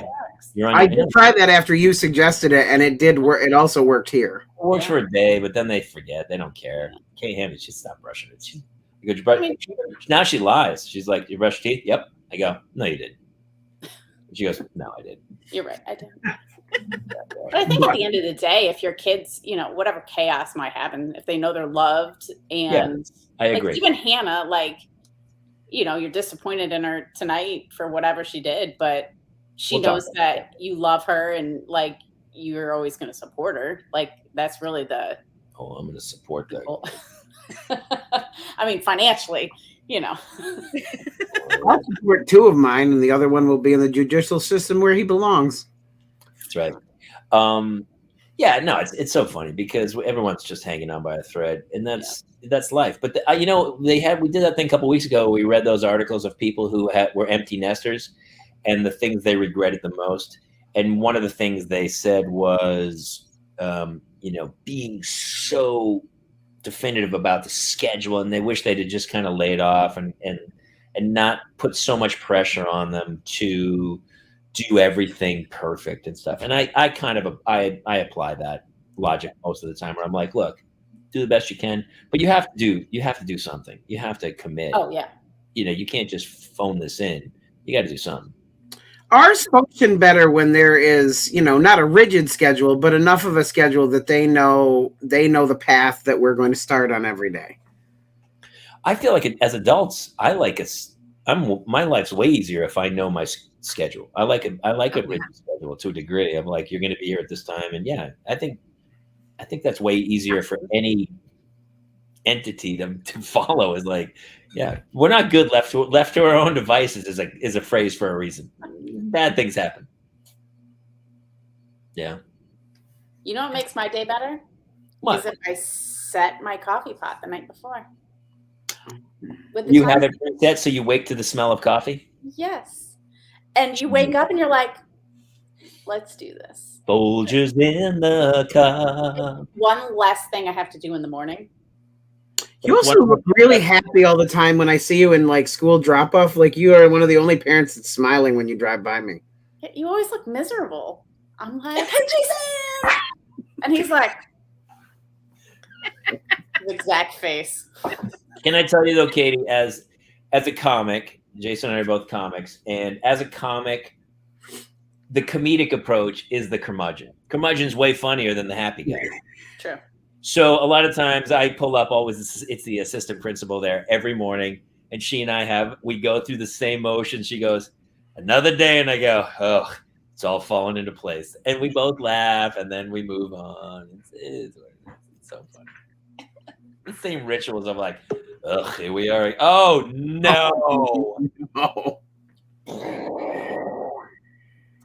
I did try that after you suggested it, and it did work. It also worked here. It works for a day, but then they forget. They don't care. Kate Hammond, she stopped brushing it. Now she lies. She's like, you brush your teeth? Yep. I go, no, you didn't. She goes, no, I did. You're right. I did. But I think at the end of the day, if your kids, you know, whatever chaos might happen, if they know they're loved, and I agree. Like, even Hannah, like, you know, you're disappointed in her tonight for whatever she did, but she knows that you love her and like you're always going to support her. Like that's really the. Oh, I'm going to support that. I mean, financially, you know. I'll support 2 of mine, and the other one will be in the judicial system where he belongs. That's right. Yeah, no, it's so funny because everyone's just hanging on by a thread, and that's life. But you know, we did that thing a couple weeks ago. We read those articles of people who were empty nesters, and the things they regretted the most. And one of the things they said was, you know, being so definitive about the schedule, and they wish they'd have just kind of laid off and not put so much pressure on them to do everything perfect and stuff. And I apply that logic most of the time where I'm like, look, do the best you can, but you have to do something. You have to commit. Oh yeah. You know, you can't just phone this in. You got to do something. Ours function better when there is, you know, not a rigid schedule, but enough of a schedule that they know the path that we're going to start on every day. I feel like as adults, my life's way easier if I know my schedule. I like a rigid schedule to a degree. I'm like, you're going to be here at this time, and I think that's way easier for any entity to follow. Is like, we're not good left to our own devices is a phrase for a reason. Bad things happen. Yeah. You know what makes my day better? What? Is if I set my coffee pot the night before. You have it set so you wake to the smell of coffee? Yes. And you wake up and you're like, let's do this. Folgers in the cup. One less thing I have to do in the morning. You also look really happy all the time when I see you in like school drop off. Like you are one of the only parents that's smiling when you drive by me. You always look miserable. I'm like, hey, Jason! And he's like, his exact face. Can I tell you though, Katie, as a comic, Jason and I are both comics, and as a comic, the comedic approach is the curmudgeon. Curmudgeon's way funnier than the happy guy. True. So a lot of times I pull up it's the assistant principal there every morning, and she and we go through the same motion. She goes, another day, and I go, oh, it's all falling into place. And we both laugh, and then we move on. It's so funny. The same rituals of like, ugh, here we are. Oh, no. No.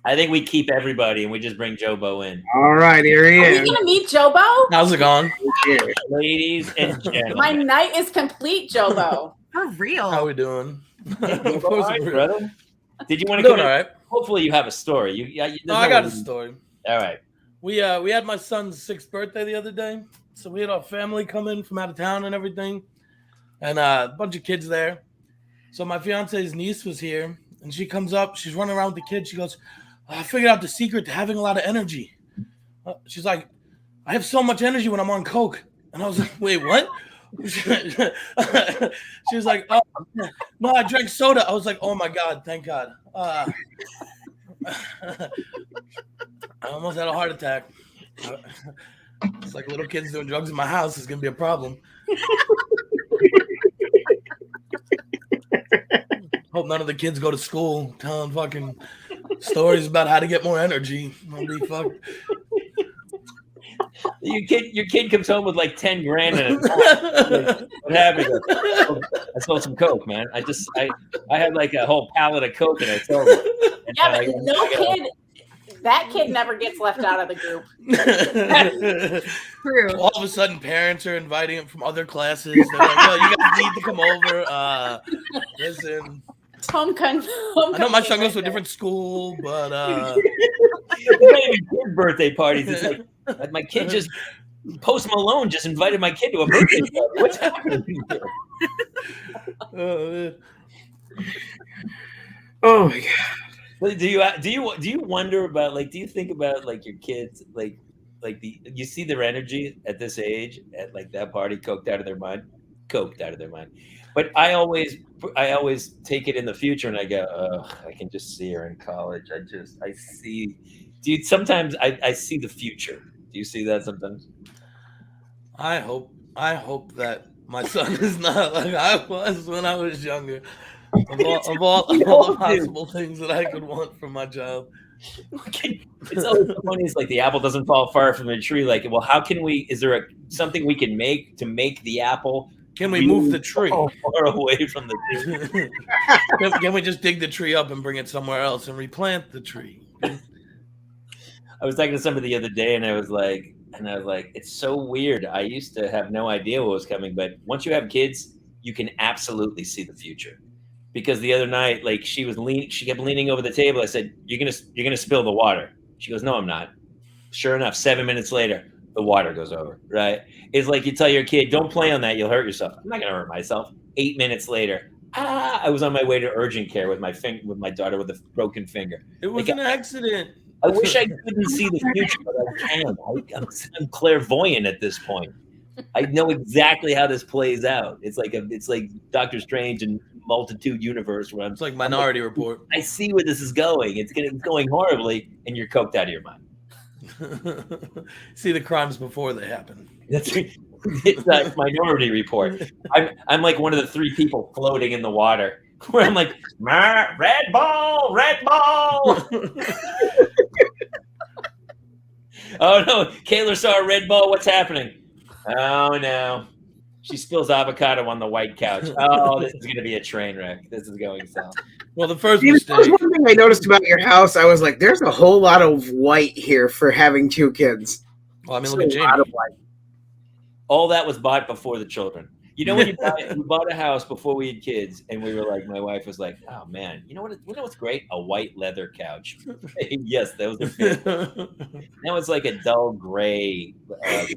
I think we keep everybody and we just bring Jobo in. All right, here he is. Are we going to meet Jobo? How's it going? Ladies and gentlemen. My night is complete, Jobo. For real. How we doing? Of course, brother. Did you want to come in? All right. Hopefully you have a story. I got a story. All right. We had my son's 6th birthday the other day. So we had our family come in from out of town and everything. And a bunch of kids there. So my fiance's niece was here. And she comes up. She's running around with the kids. She goes, I figured out the secret to having a lot of energy. She's like, I have so much energy when I'm on Coke. And I was like, wait, what? She was like, oh, no, I drank soda. I was like, oh, my God, thank God. I almost had a heart attack. It's like little kids doing drugs in my house is going to be a problem. Hope none of the kids go to school telling fucking Stories about how to get more energy. I'll be fucked. Your kid comes home with like 10 grand in it. Like, what happened? I sold some coke, man. I had like a whole pallet of coke and I sold it. And, yeah, but kid. That kid never gets left out of the group. True. All of a sudden, parents are inviting him from other classes. They're like, "Yo, you guys need to come over." Listen, I know my son goes to a different school, but kid birthday parties. It's like my kid just Post Malone just invited my kid to a birthday party. What's happening here? Oh my god. Do you wonder about, like, do you think about like your kids, like you see their energy at this age at like that party, coked out of their mind. But I always take it in the future and I go, oh, I can just see her in college. I see. Sometimes I see the future. Do you see that sometimes? I hope that my son is not like I was when I was younger. Of all the possible things that I could want from my child. It's always so funny. It's like the apple doesn't fall far from the tree. Like, well, how can we? Is there something we can make to make the apple? Can we move the tree far away from the tree? Can we just dig the tree up and bring it somewhere else and replant the tree? I was talking to somebody the other day, and I was like, it's so weird. I used to have no idea what was coming, but once you have kids, you can absolutely see the future. Because the other night, like she kept leaning over the table. I said, "You're gonna spill the water." She goes, "No, I'm not." Sure enough, 7 minutes later, the water goes over. Right? It's like you tell your kid, "Don't play on that; you'll hurt yourself." I'm not gonna hurt myself. 8 minutes later, I was on my way to urgent care with my daughter with a broken finger. It was an accident. I wish I couldn't see the future, but I can. I'm clairvoyant at this point. I know exactly how this plays out. It's like Doctor Strange and Multitude Universe, where it's like Minority Report. I see where this is going. It's going horribly, and you're coked out of your mind. See the crimes before they happen. It's that Minority Report. I'm like one of the 3 people floating in the water, where I'm like, red ball. Oh no, Kayla saw a red ball. What's happening? Oh no. She spills avocado on the white couch. Oh, this is going to be a train wreck. This is going south. Well, the first mistake. That was one thing I noticed about your house. I was like, there's a whole lot of white here for having 2 kids. Well, I mean, look at Jamie. All that was bought before the children. You know, when we bought a house before we had kids, and we were like, my wife was like, "Oh man, you know what's great? A white leather couch." Yes, those are good. Now it's like a dull gray,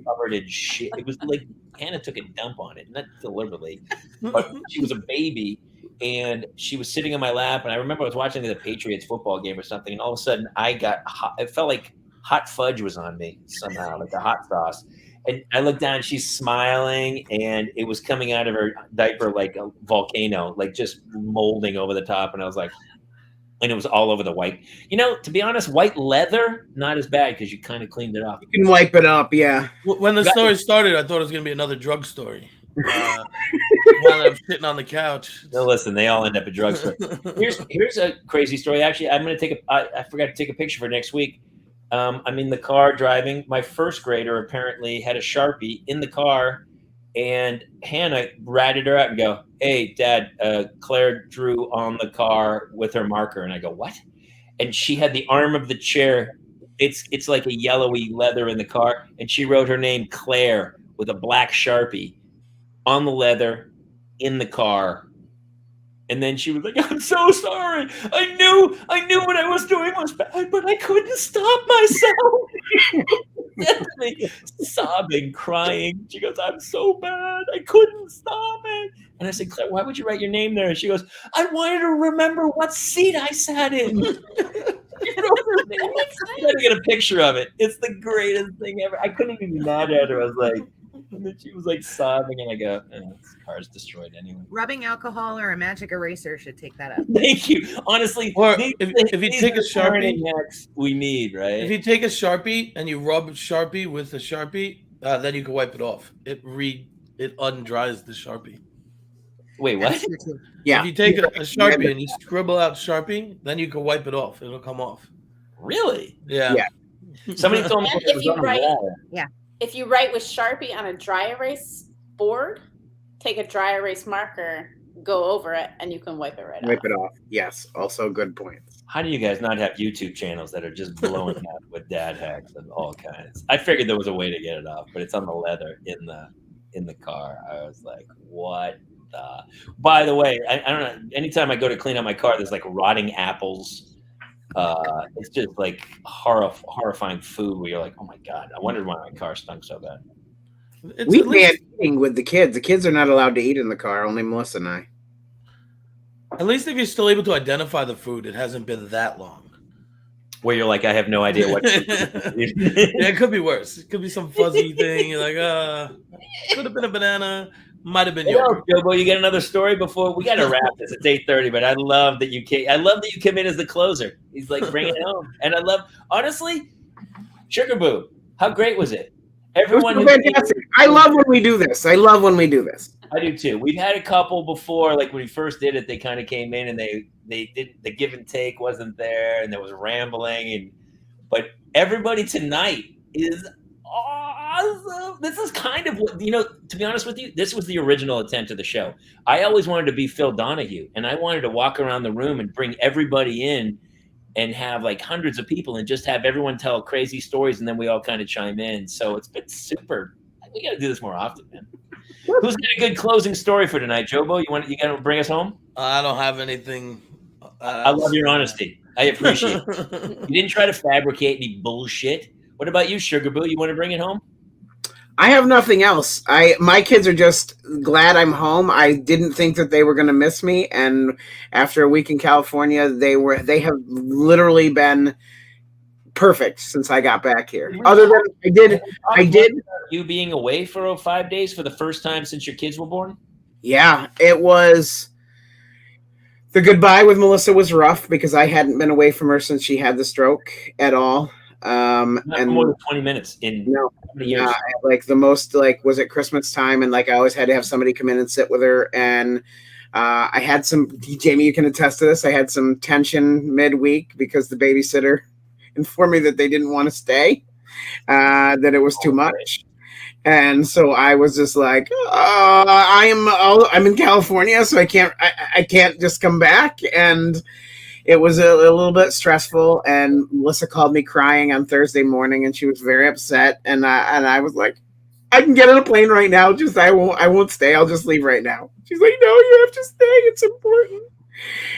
covered in shit. It was like Hannah took a dump on it, not deliberately, but she was a baby, and she was sitting on my lap, and I remember I was watching the Patriots football game or something, and all of a sudden I got hot. It felt like hot fudge was on me somehow, like the hot sauce. And I looked down, she's smiling, and it was coming out of her diaper like a volcano, like just molding over the top. And I was like, and it was all over the white. You know, to be honest, white leather, not as bad because you kind of cleaned it off. You can wipe it up, yeah. When the story started, I thought it was going to be another drug story. While I'm sitting on the couch. No, listen, they all end up at drugstore. Here's a crazy story. Actually, I'm going to I forgot to take a picture for next week. I'm in the car driving. My first grader apparently had a Sharpie in the car, and Hannah ratted her out and go, "Hey, Dad, Claire drew on the car with her marker." And I go, "What?" And she had the arm of the chair. It's like a yellowy leather in the car, and she wrote her name Claire with a black Sharpie on the leather in the car. And then she was like, "I'm so sorry. I knew what I was doing was bad, but I couldn't stop myself." Sobbing, crying. She goes, "I'm so bad. I couldn't stop it." And I said, "Claire, why would you write your name there?" And she goes, "I wanted to remember what seat I sat in." You gotta get a picture of it. It's the greatest thing ever. I couldn't even be mad at her. I was like, and then she was like sobbing, and I go, "This car's destroyed anyway." Rubbing alcohol or a magic eraser should take that up. Thank you. Honestly, or if you take a Sharpie, we need, right? If you take a Sharpie and you rub Sharpie with a Sharpie, then you can wipe it off. It undries the Sharpie. Wait, what? Yeah. If you take a Sharpie and you scribble out Sharpie, then you can wipe it off. It'll come off. Really? Yeah. Yeah. Somebody told me And it was on the wall. if you write with Sharpie on a dry erase board, take a dry erase marker, go over it, and you can wipe it right Wipe off. it off. Yes. Also good points. How do you guys not have YouTube channels that are just blowing up with dad hacks and all kinds? I figured there was a way to get it off, but it's on the leather in the car. I was like, what the? By the way, I don't know. Anytime I go to clean out my car, there's like rotting apples. It's just like horrifying food where you're like, oh my God, I wondered why my car stunk so bad. We banned eating with the kids. The kids are not allowed to eat in the car, only Melissa and I. At least if you're still able to identify the food, it hasn't been that long. Where you're like, I have no idea what. Yeah, it could be worse. It could be some fuzzy thing. You're like, could have been a banana. Might have been yogurt. Jobo, you get another story before we got to wrap this. It's 8:30, but I love that you came. I love that you come in as the closer. He's like, bring it home, and I love. Honestly, Sugar Boo, how great was it? Everyone, fantastic. I love when we do this. I love when we do this. I do too. We've had a couple before, like when we first did it, they kind of came in and they did the give and take wasn't there, and there was rambling, but everybody tonight is awesome. This is kind of what, to be honest with you, this was the original intent of the show. I always wanted to be Phil Donahue, and I wanted to walk around the room and bring everybody in and have like hundreds of people and just have everyone tell crazy stories, and then we all kind of chime in. So it's been super. We got to do this more often, man. Who's got a good closing story for tonight, Jobo? You got to bring us home? I don't have anything. I love your honesty. I appreciate it. You didn't try to fabricate any bullshit. What about you, Sugar Boo? You want to bring it home? I have nothing else. My kids are just glad I'm home. I didn't think that they were going to miss me, and after a week in California, they have literally been perfect since I got back here. Other than I did you being away for 5 days for the first time since your kids were born. Yeah, it was. The goodbye with Melissa was rough because I hadn't been away from her since she had the stroke at all. Not and more than 20 minutes in no, how many years? like the most was at Christmas time, and like I always had to have somebody come in and sit with her. And I had some, Jamie, you can attest to this. I had some tension midweek because the babysitter informed me that they didn't want to stay, that it was too much. And so I was just like, I'm in California, so I can't just come back. And it was a little bit stressful. And Melissa called me crying on Thursday morning, and she was very upset. And I was like, I can get on a plane right now. Just I won't stay. I'll just leave right now. She's like, no, you have to stay. It's important.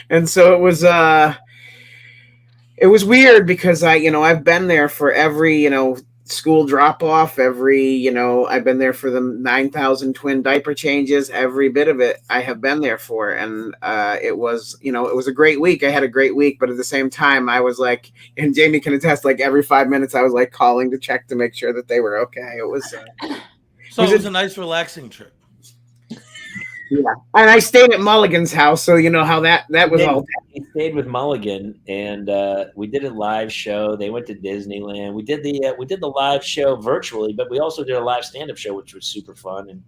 And so it was weird because I've been there for every, school drop off, every, I've been there for the 9,000 twin diaper changes, every bit of it I have been there for. And it was a great week. I had a great week, but at the same time I was like, and Jamie can attest, like every 5 minutes I was like calling to check to make sure that they were okay. It was a nice relaxing trip. Yeah, and I stayed at Mulligan's house, so you know how that was all. We stayed with Mulligan, and we did a live show. They went to Disneyland. We did the live show virtually, but we also did a live stand-up show, which was super fun. And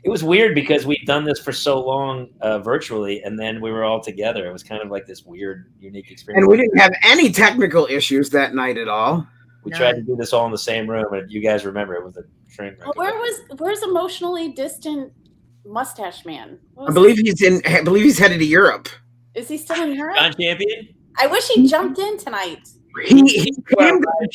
it was weird because we'd done this for so long virtually, and then we were all together. It was kind of like this weird, unique experience. And we didn't have any technical issues that night at all. We tried to do this all in the same room, and you guys remember it was a train wreck. Where's emotionally distant mustache man? I believe he's headed to Europe. Is he still in Europe? John Champion? I wish he jumped in tonight. He came to the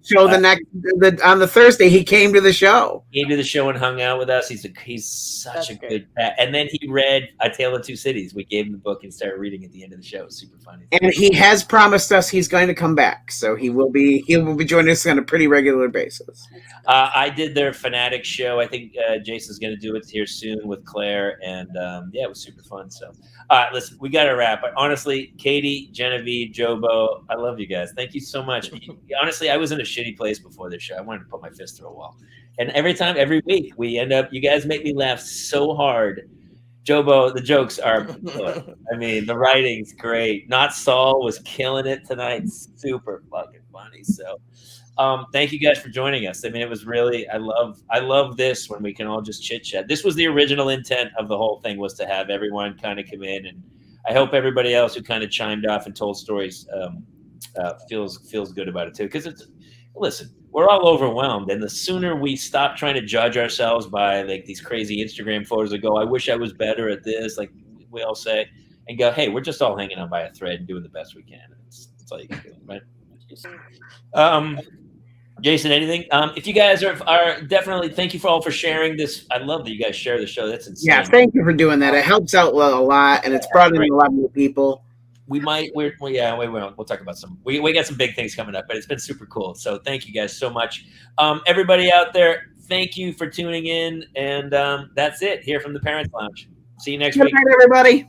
show on the Thursday. He came to the show. He came to the show and hung out with us. He's such a good cat. And then he read A Tale of Two Cities. We gave him the book and started reading at the end of the show. It was super funny. And he has promised us he's going to come back, so he will be joining us on a pretty regular basis. I did their Fanatic show. I think Jason's going to do it here soon with Claire, and it was super fun. So, listen, we got to wrap. But honestly, Katie, Genevieve, Jobo, I love you guys. Thank you so much. Honestly, I was in a shitty place before this show. I wanted to put my fist through a wall. And every week, you guys make me laugh so hard. Jobo, the jokes are good. I mean, the writing's great. Not Saul was killing it tonight. Super fucking funny. So, Thank you guys for joining us. I mean, it was really, I love this when we can all just chit chat. This was the original intent of the whole thing, was to have everyone kind of come in, and I hope everybody else who kind of chimed off and told stories feels good about it too. Because listen, we're all overwhelmed, and the sooner we stop trying to judge ourselves by like these crazy Instagram photos that go, I wish I was better at this, like we all say, and go, hey, we're just all hanging on by a thread and doing the best we can. It's all you can do, right? Jason, anything? If you guys are definitely, thank you for all for sharing this. I love that you guys share the show. That's insane. Yeah, thank you for doing that. It helps out a lot, and it's brought in a lot more people. We'll talk about we got some big things coming up, but it's been super cool. So thank you guys so much. Everybody out there, thank you for tuning in. And that's it here from the Parents Lounge. See you next week. Good night, everybody.